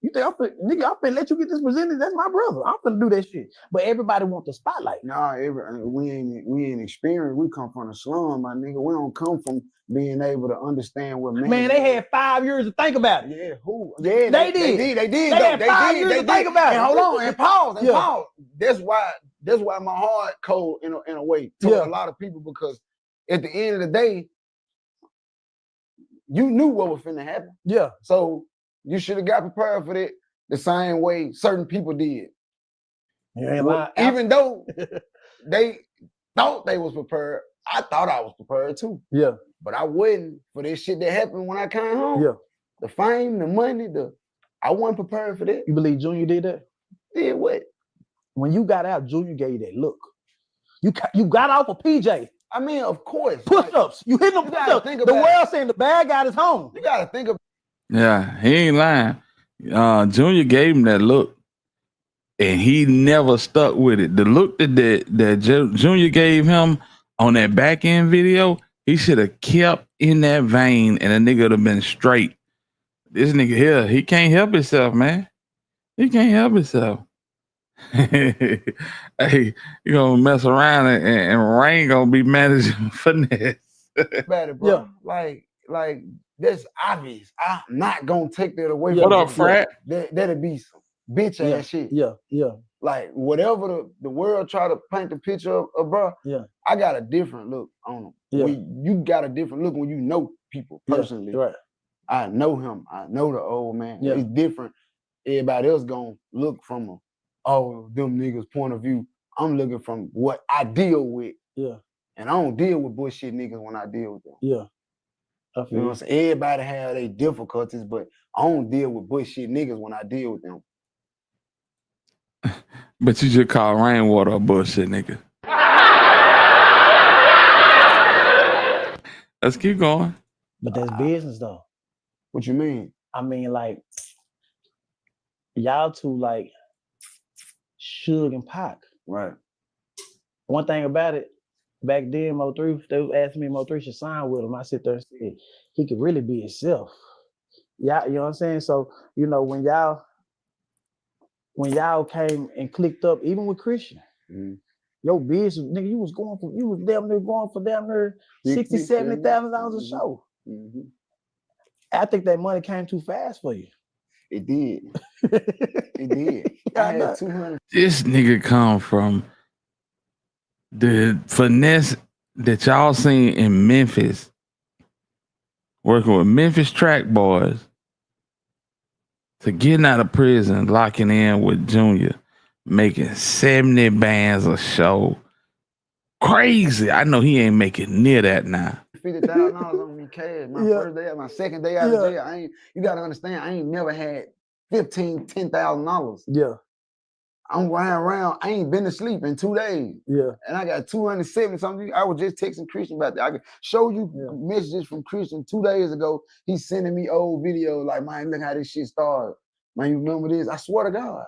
You think I'm finna let you get this presented? That's my brother. I'm finna do that shit. But everybody want the spotlight. Nah, we ain't experienced. We come from the slum, my nigga. We don't come from being able to understand what man. They had 5 years to think about it. Yeah, who? Yeah, they did. They had 5 years to think about it. And hold on, and pause, pause. That's why my heart cold in a way to a lot of people, because at the end of the day, you knew what was finna happen. Yeah. So you should have got prepared for that the same way certain people did. Even though they thought they was prepared, I thought I was prepared too. Yeah. But I wasn't for this shit that happened when I came home. Yeah. The fame, the money, I wasn't prepared for that. You believe Junior did that? Did what? When you got out, Junior gave you that look. You got off of PJ. I mean, of course. Push-ups. You hit them push-ups. The world saying the bad guy is home. You gotta think of. Yeah, he ain't lying. Junior gave him that look, and he never stuck with it. The look that Junior gave him on that back end video, he should have kept in that vein, and a nigga would have been straight. This nigga here, he can't help himself, man. He can't help himself. Hey, you gonna mess around and Rain gonna be managing Finesse. About it, bro. Like that's obvious. I'm not gonna take that away What from up, him. Frat? That'd be some bitch ass shit. Yeah. Like whatever the world try to paint the picture of bro. Yeah. I got a different look on him. Yeah. You got a different look when you know people personally. Right. I know him. I know the old man. Yeah. It's different. Everybody else gonna look from them niggas point of view. I'm looking from what I deal with. Yeah. And I don't deal with bullshit niggas when I deal with them. Yeah. You know what I'm saying? Everybody have their difficulties, but I don't deal with bullshit niggas when I deal with them. But you just call Rainwater a bullshit nigga. Let's keep going. But that's business though. What you mean? I mean, like, y'all two like Suge and Pac. Right. One thing about it, back then, Mo3, they was asking me if Mo3 should sign with him. I sit there and said, he could really be himself. Yeah, you know what I'm saying? So, you know, when y'all came and clicked up, even with Christian, your business, nigga, you was damn near going for damn near $60,000, $70,000 a show. I think that money came too fast for you. It did. It did. I had 200. This nigga come from the Finesse that y'all seen in Memphis, working with Memphis track boys, to getting out of prison, locking in with Junior, making 70 bands a show. Crazy. I know he ain't making near that now. $50,000 on me cash. First day, my second day out of jail. You gotta understand, I ain't never had $10,000. Yeah. I'm riding around. I ain't been to sleep in 2 days. Yeah. And I got 270 something. I was just texting Christian about that. I could show you messages from Christian 2 days ago. He's sending me old videos like, man, look how this shit started. Man, you remember this? I swear to God.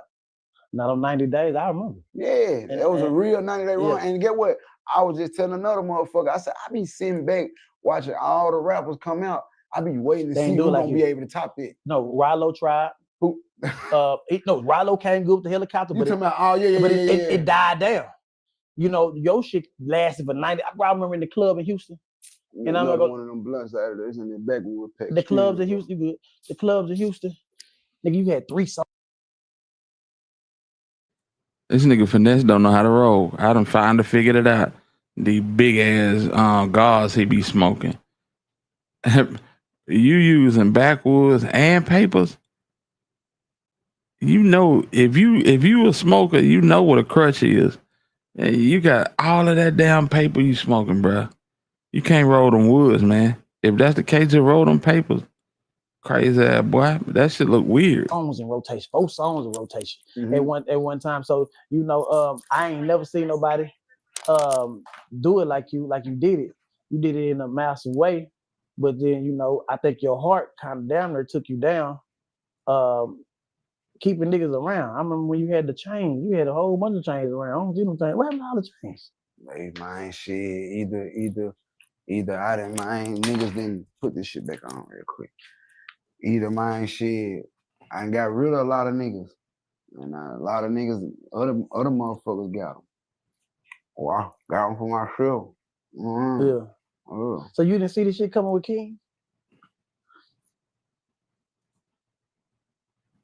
Not on 90 days, I remember. Yeah, that was a real 90-day run. And get what? I was just telling another motherfucker, I said, I be sitting back watching all the rappers come out. I be waiting to see who's gonna be able to top it. No, Rilo tried. Who? Rilo came good with the helicopter, but it died down. You know, your shit lasted for 90. I remember in the club in Houston. And I'm one of them blunts out there in the backwood pack. The clubs in Houston, nigga, you had 3 songs. This nigga Finesse don't know how to roll. I done finally figured it out. The big ass gauze he be smoking. You using backwoods and papers. You know, if you a smoker, you know what a crutch is. And you got all of that damn paper you smoking, bro. You can't roll them woods, man. If that's the case, just roll them papers. Crazy ass boy. That shit look weird. Songs in rotation, 4 songs in rotation at one time. So you know, I ain't never seen nobody do it like you did it. You did it in a massive way, but then you know, I think your heart kind of damn near took you down. Keeping niggas around. I remember when you had the chains, you had a whole bunch of chains around. I don't see them chains. What happened to all the chains? Hey man, shit. Either I didn't mind niggas didn't put this shit back on real quick. Either mine shit, I got rid of a lot of niggas. And a lot of niggas, other motherfuckers got them. Or I got them for myself. Yeah. So you didn't see this shit coming with King?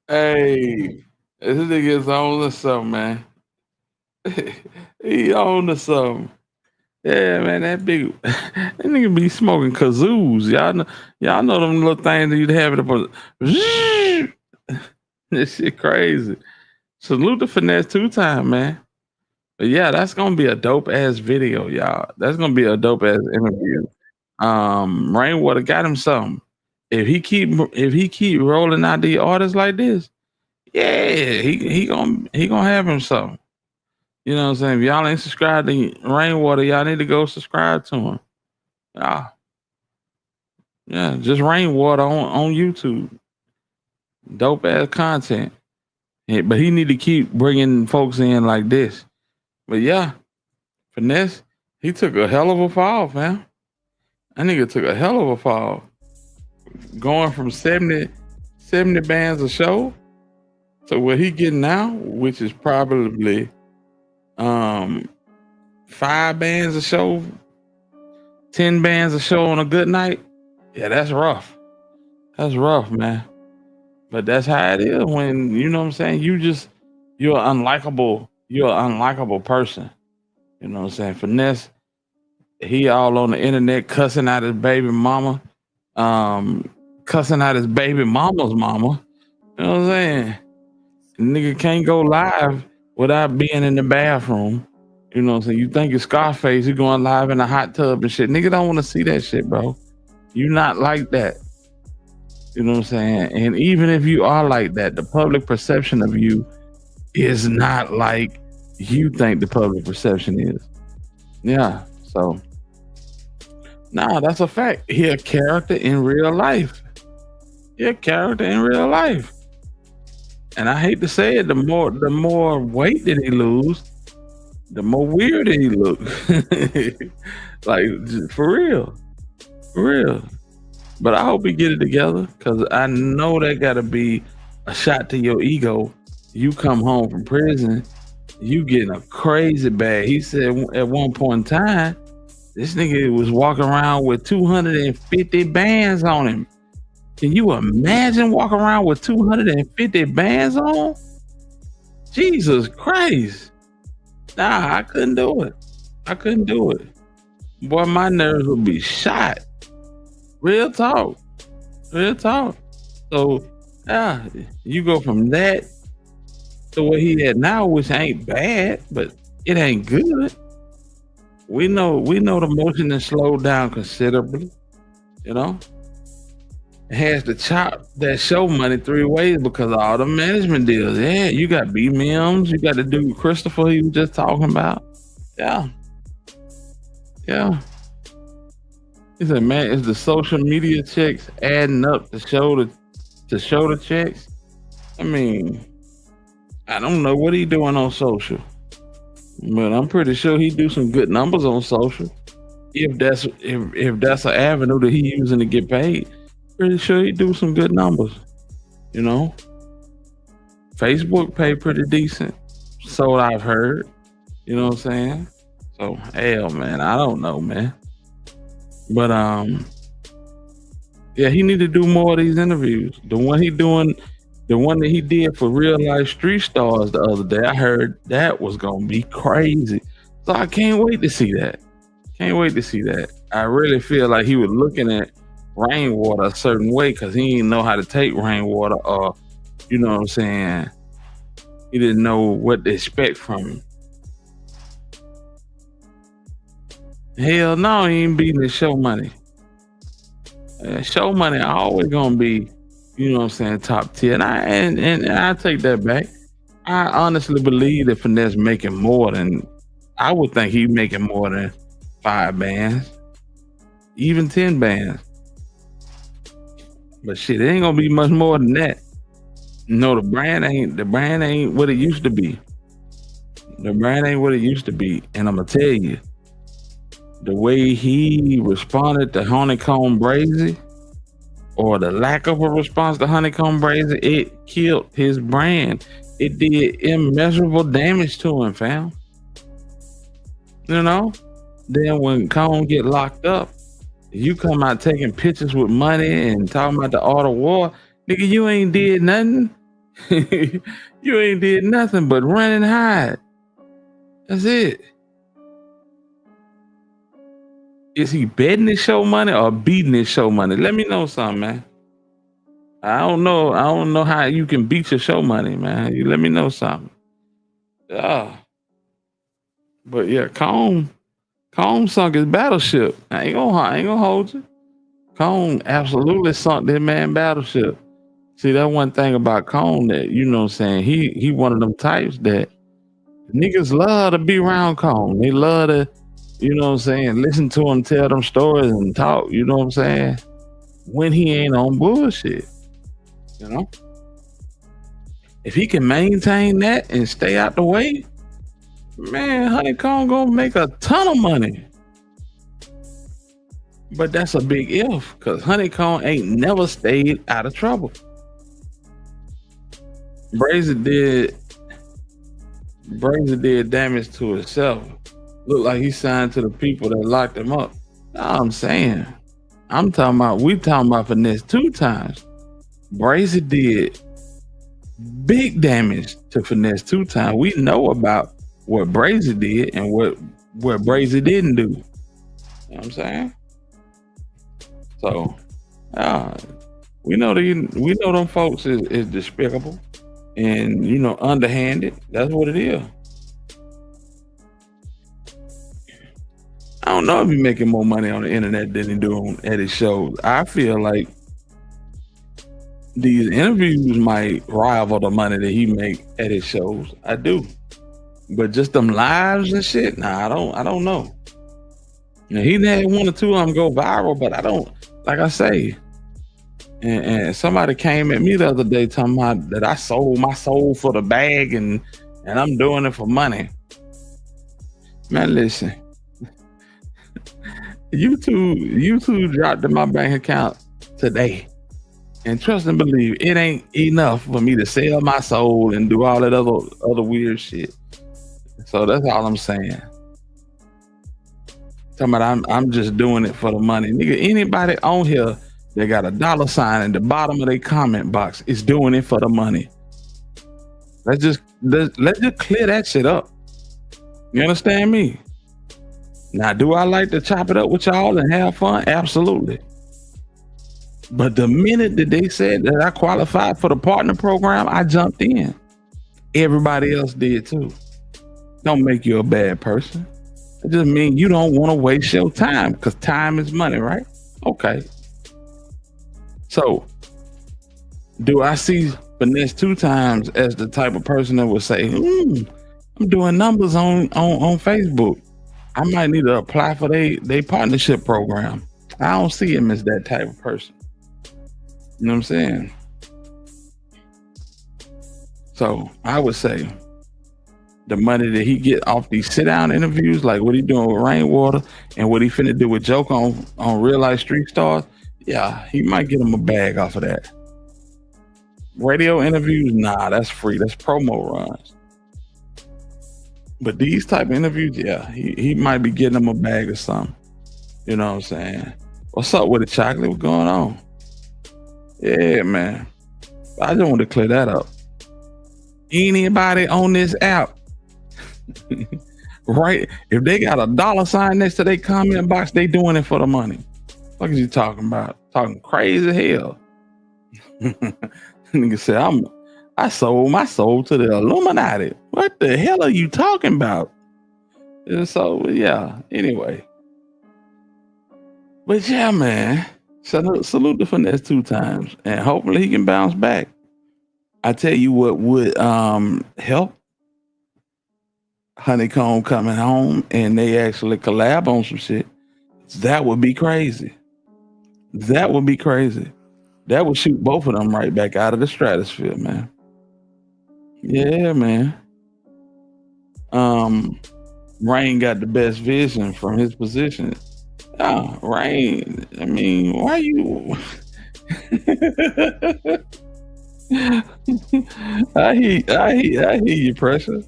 Hey, this nigga is on to something, man. He on to something. Yeah, man, that nigga be smoking kazoos. Y'all know them little things that you'd have it up. This shit crazy. Salute the Finesse 2 Times, man. But yeah, that's gonna be a dope ass video, y'all. That's gonna be a dope ass interview. Rainwater got him something. If he keep rolling out the artists like this, yeah, he gonna have him something. You know what I'm saying? If y'all ain't subscribed to Rainwater, y'all need to go subscribe to him. Yeah, just Rainwater on YouTube. Dope ass content. Yeah, but he need to keep bringing folks in like this. But yeah, Finesse, he took a hell of a fall, fam. That nigga took a hell of a fall. Going from 70 bands a show So what he getting now, which is probably 5 bands a show, 10 bands a show on a good night. Yeah, that's rough. That's rough, man. But that's how it is when, you know what I'm saying, you're an unlikable person. You know what I'm saying? Finesse, he all on the internet cussing out his baby mama, cussing out his baby mama's mama. You know what I'm saying? Nigga can't go live without being in the bathroom. You know what I'm saying? You think it's Scarface, you going live in a hot tub and shit. Nigga don't want to see that shit, bro. You not like that. You know what I'm saying? And even if you are like that, the public perception of you is not like you think the public perception is. Yeah, so nah, that's a fact. He a character in real life. He a character in real life. And I hate to say it, the more weight that he lose, the more weird that he look. Like, for real. But I hope he get it together, because I know that gotta be a shot to your ego. You come home from prison, you getting a crazy bag. He said at one point in time, this nigga was walking around with 250 bands on him. Can you imagine walking around with 250 bands on? Jesus Christ. Nah, I couldn't do it. Boy, my nerves would be shot. Real talk. So, yeah, you go from that to what he had now, which ain't bad, but it ain't good. We know the motion has slowed down considerably, you know? It has to chop that show money 3 ways because of all the management deals. Yeah, you got B-Mims, you got the dude Christopher he was just talking about. Yeah. He said, man, is the social media checks adding up to show the checks? I mean, I don't know what he doing on social, but I'm pretty sure he do some good numbers on social. If that's an avenue that he using to get paid, pretty sure he do some good numbers. You know, Facebook pay pretty decent, so I've heard. You know what I'm saying? So hell, man, I don't know, man. But yeah, he need to do more of these interviews. The one that he did for Real Life Street Stars the other day, I heard that was gonna be crazy. So I can't wait to see that. I really feel like he was looking at Rainwater a certain way because he didn't know how to take Rainwater, or you know what I'm saying, he didn't know what to expect from him. Hell no, he ain't beating the show money. Show money always gonna be, you know what I'm saying, top tier. And I take that back. I honestly believe that Finesse making more than, I would think he making more than 5 bands, even 10 bands. But shit, it ain't gonna be much more than that. No, the brand ain't what it used to be. And I'm gonna tell you, the way he responded to Honeycomb Brazy, or the lack of a response to Honeycomb Brazy, it killed his brand. It did immeasurable damage to him, fam. You know? Then when Cone get locked up, you come out taking pictures with money and talking about the art of war. Nigga, you ain't did nothing. You ain't did nothing but run and hide. That's it. Is he betting his show money or beating his show money? Let me know something, man. I don't know how you can beat your show money, man. You let me know something. Yeah. But yeah, Cone sunk his battleship. I ain't gonna hold you. Cone absolutely sunk that man battleship. See, that one thing about Cone that, you know what I'm saying, he one of them types that niggas love to be around Cone. They love to, you know what I'm saying, listen to him tell them stories and talk, you know what I'm saying, when he ain't on bullshit, you know? If he can maintain that and stay out the way, man, Honeycomb gonna make a ton of money. But that's a big if, because Honeycomb ain't never stayed out of trouble. Brazy did damage to himself. Look like he signed to the people that locked him up. No, I'm saying, we talking about Finesse Two Times. Brazy did big damage to Finesse Two Times. We know about what Brazy did and what Brazy didn't do. You know what I'm saying? So, we know them folks is despicable and underhanded. That's what it is. I don't know if he's making more money on the internet than he do at his shows. I feel like these interviews might rival the money that he make at his shows. I do. But just them lives and shit, nah, I don't know. Now, he had one or two of them go viral, but I don't, like I say, and somebody came at me the other day talking about that I sold my soul for the bag and I'm doing it for money. Man, listen. YouTube dropped in my bank account today. And trust and believe, it ain't enough for me to sell my soul and do all that other weird shit. So that's all I'm saying. Talking about I'm just doing it for the money. Nigga, anybody on here that got a $sign in the bottom of their comment box is doing it for the money. Let's just clear that shit up. You understand me? Now, do I like to chop it up with y'all and have fun? Absolutely. But the minute that they said that I qualified for the partner program, I jumped in. Everybody else did too. Don't make you a bad person. It just means you don't want to waste your time, because time is money, right? Okay. So, do I see Finesse Two Times as the type of person that would say, I'm doing numbers on Facebook. I might need to apply for their partnership program. I don't see him as that type of person. You know what I'm saying? So I would say the money that he get off these sit-down interviews, like what he doing with Rainwater and what he finna do with Joke on Real Life Street Stars, yeah, he might get him a bag off of that. Radio interviews, nah, that's free. That's promo runs. But these type of interviews, yeah, he might be getting him a bag or something. You know what I'm saying? What's up with the chocolate? What's going on? Yeah, man. I just want to clear that up. Anybody on this app, right? If they got a $sign next to their comment box, they doing it for the money. What is you talking about? Talking crazy hell. Nigga said, I sold my soul to the Illuminati. What the hell are you talking about? And so, yeah, anyway. But yeah, man. Salute to Finesse Two Times. And hopefully he can bounce back. I tell you what would help. Honeycomb coming home and they actually collab on some shit. That would be crazy. That would be crazy. That would shoot both of them right back out of the stratosphere, man. Yeah, man. Rain got the best vision from his position. Oh, Rain. I mean, why you? I hear you, pressure.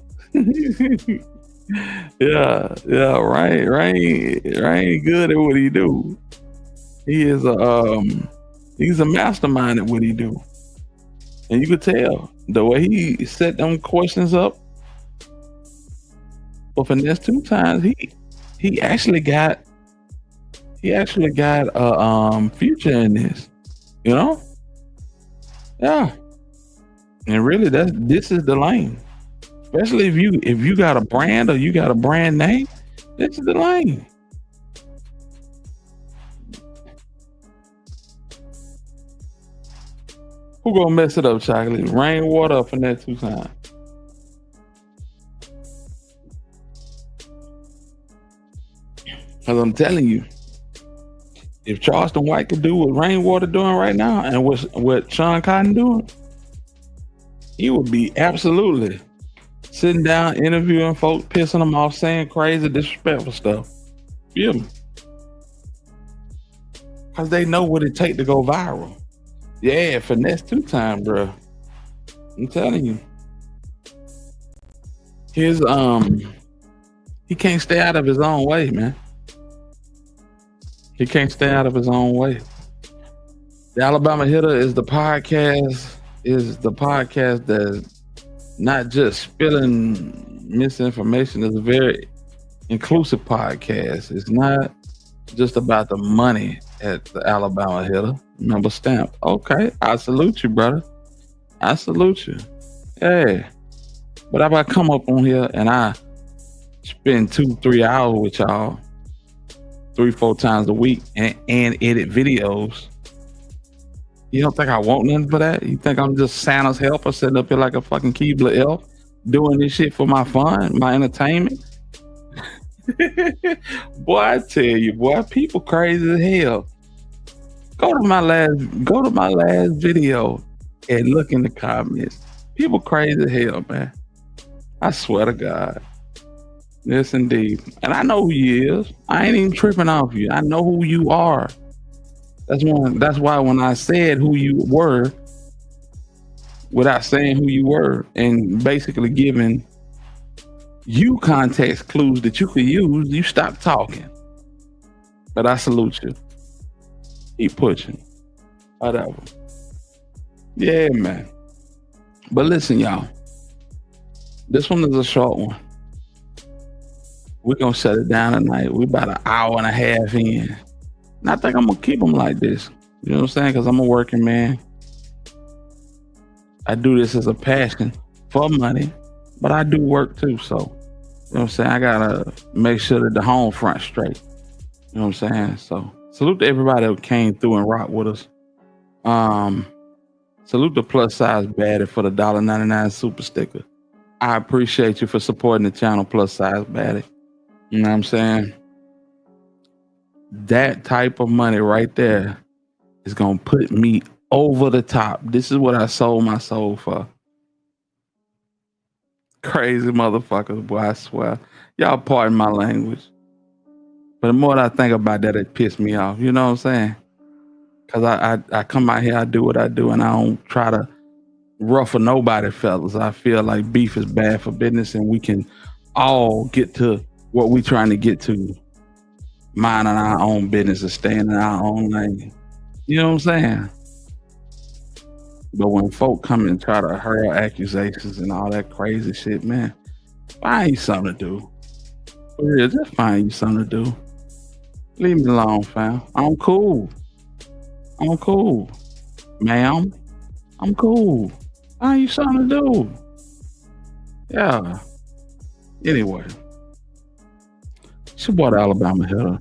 yeah. Rain good at what he do. He is he's a mastermind at what he do, and you could tell the way he set them questions up. But Finesse Two Times, he actually got a future in this, you know? Yeah. And really this is the lane. Especially if you got a brand or you got a brand name, this is the lane. Who gonna mess it up, Chocolate? Rainwater or Finesse Two Times? Because I'm telling you, if Charleston White could do what Rainwater doing right now and what Sean Cotton doing, he would be absolutely sitting down, interviewing folks, pissing them off, saying crazy, disrespectful stuff. Feel me? Because they know what it take to go viral. Yeah, Finesse Two Times, bro. I'm telling you. His he can't stay out of his own way, man. He can't stay out of his own way. The Alabama Hitter is the podcast that's not just spilling misinformation. It's a very inclusive podcast. It's not just about the money at the Alabama Hitter. Remember stamp. Okay, I salute you, brother. I salute you. Hey, but if I come up on here and I spend 2-3 hours with y'all 3-4 times a week and edit videos, you don't think I want nothing for that? You think I'm just Santa's helper sitting up here like a fucking Keebler elf doing this shit for my fun, my entertainment? Boy, I tell you, boy, people crazy as hell. Go to my last video and look in the comments. People crazy as hell, man. I swear to God. Yes, indeed. And I know who you is. I ain't even tripping off you. I know who you are. That's why when I said who you were, without saying who you were, and basically giving you context clues that you could use, you stop talking. But I salute you. Keep pushing. Whatever. Yeah, man. But listen, y'all. This one is a short one. We're going to shut it down tonight. We're about an hour and a half in. And I think I'm going to keep them like this. You know what I'm saying? Because I'm a working man. I do this as a passion for money, but I do work too. So, you know what I'm saying? I got to make sure that the home front's straight. You know what I'm saying? So, salute to everybody that came through and rocked with us. Salute the plus size baddie for the $1.99 super sticker. I appreciate you for supporting the channel, plus size baddie. You know what I'm saying? That type of money right there is going to put me over the top. This is what I sold my soul for. Crazy motherfuckers, boy, I swear. Y'all pardon my language. But the more that I think about that, it pissed me off. You know what I'm saying? Because I come out here, I do what I do, and I don't try to ruffle nobody, fellas. I feel like beef is bad for business, and we can all get to what we trying to get to, minding our own business and staying in our own lane. You know what I'm saying? But when folk come and try to hurl accusations and all that crazy shit, man, find you something to do. For real, just find you something to do. Leave me alone, fam. I'm cool. I'm cool. Ma'am, I'm cool. Find you something to do. Yeah. Anyway. It's your boy, the Alabama Hitter.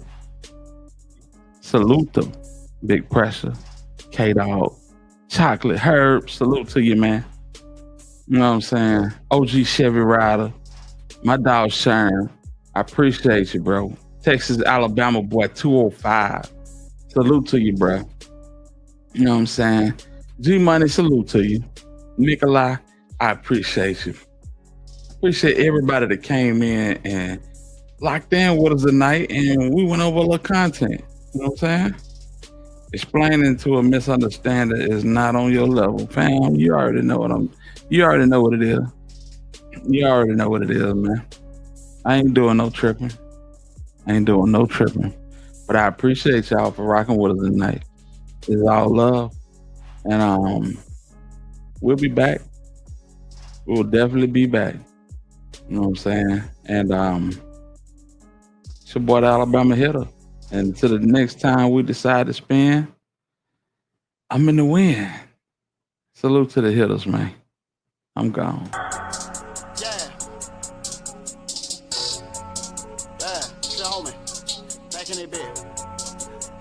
Salute them. Big Pressure. K-Dog. Chocolate Herb. Salute to you, man. You know what I'm saying? OG Chevy Rider. My dog Sharon. I appreciate you, bro. Texas, Alabama boy 205. Salute to you, bro. You know what I'm saying? G-Money, salute to you. Nikolai, I appreciate you. Appreciate everybody that came in and locked in with us tonight, and we went over a little content. You know what I'm saying? Explaining to a misunderstanding is not on your level, fam. You already know what you already know what it is. You already know what it is, man. I ain't doing no tripping. But I appreciate y'all for rocking with us tonight. It's all love. And we'll be back. We'll definitely be back. You know what I'm saying? And it's your boy, the Alabama Hitter. And until the next time we decide to spin, I'm in the win. Salute to the hitters, man. I'm gone. Yeah, shit, homie. Back in that bed.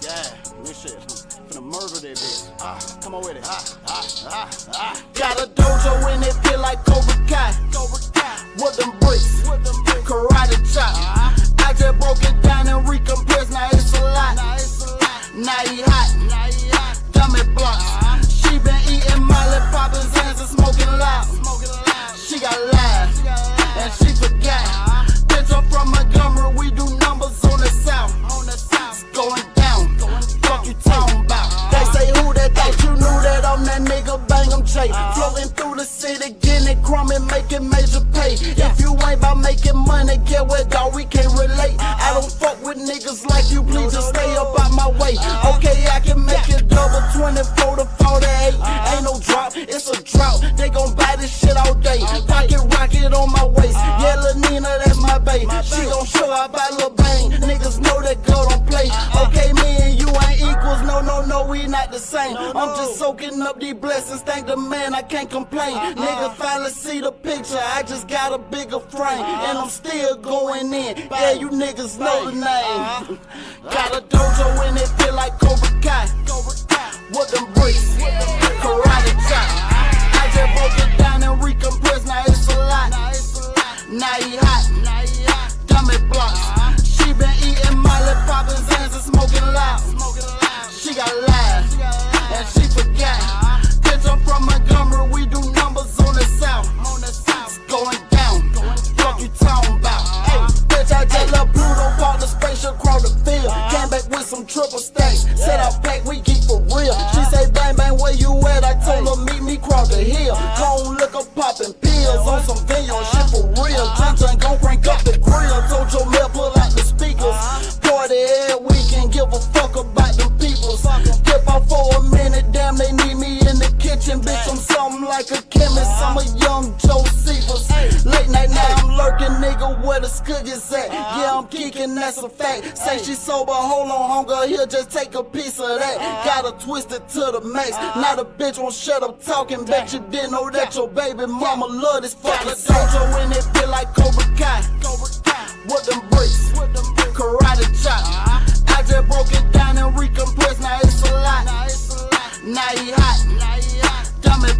Yeah, this shit. Finna murder that bitch. Come on with it. Got a dojo in it, feel like Cobra Kai. With them bricks, karate chop. I just broke it down and recompressed, now it's a lot. Now he hot, dummy blocks. She been eating Molly, popping Zans and smoking loud. She got live, and she forgot. Bitch, I'm from Montgomery, we do numbers on the south. It's going down, fuck you talking about. They say who that thought you knew that I'm that nigga, bang 'em Jay. Floating through the city, crumb and making major pay. If you ain't about making money, get what, dog, we can't relate. I don't fuck with niggas like you, please just stay up out my way. Okay, I can make it double 24 to 48. Ain't no drop, it's a drought. They gon' buy this shit all day. Pocket rocket on my waist. Yeah, Lil Nina, that's my babe. She gon' show out by Lil Bang. Niggas know that girl don't play. Okay, me and you ain't equals. No, we not the same. I'm just soaking up these blessings. Thank the man, I can't complain. Nigga finally see the picture. I just got a bigger frame. And I'm still going in. Yeah, you niggas know the name. Got a dojo in it, feel like Cobra Kai. With them bricks, karate chop. I just broke it down and recompressed, now it's a lot. Now he hot, dummy blocks. She been eating Molly, popping Zans and smoking loud. She got lied, and she forgot. Bitch, I'm from Montgomery, we do numbers on the south. It's going down, fuck you talking about? Hey, bitch, I just left Pluto, bought the spaceship across the field. Came back with some triple stacks, said I pack, we geek for real. She say, bang, bang, where you at? I told her, meet me across the hill. Cone liquor, popping pills on some video, shit for real. Drink, gon' crank up the grill. Told your mail, pull out the speakers. Party every weekend, give a fuck about them peoples. Dip out for a minute, damn, they need me in the kitchen. Bitch, I'm something like a chemist. I'm a young Josephus. Late night now, I'm lurking, nigga, where the skuggies at? Yeah, I'm geeking, that's a fact. Say she sober, hold on, hunger, here, just take a piece of that. Got her twisted to the max. Now the bitch won't shut up talking. Bet you didn't know that your baby mama love this fucking dojo in it, feel like Cobra Kai. With them bricks, karate chop. I just broke it down and recompressed, now it's a lot. Now he hot, dummy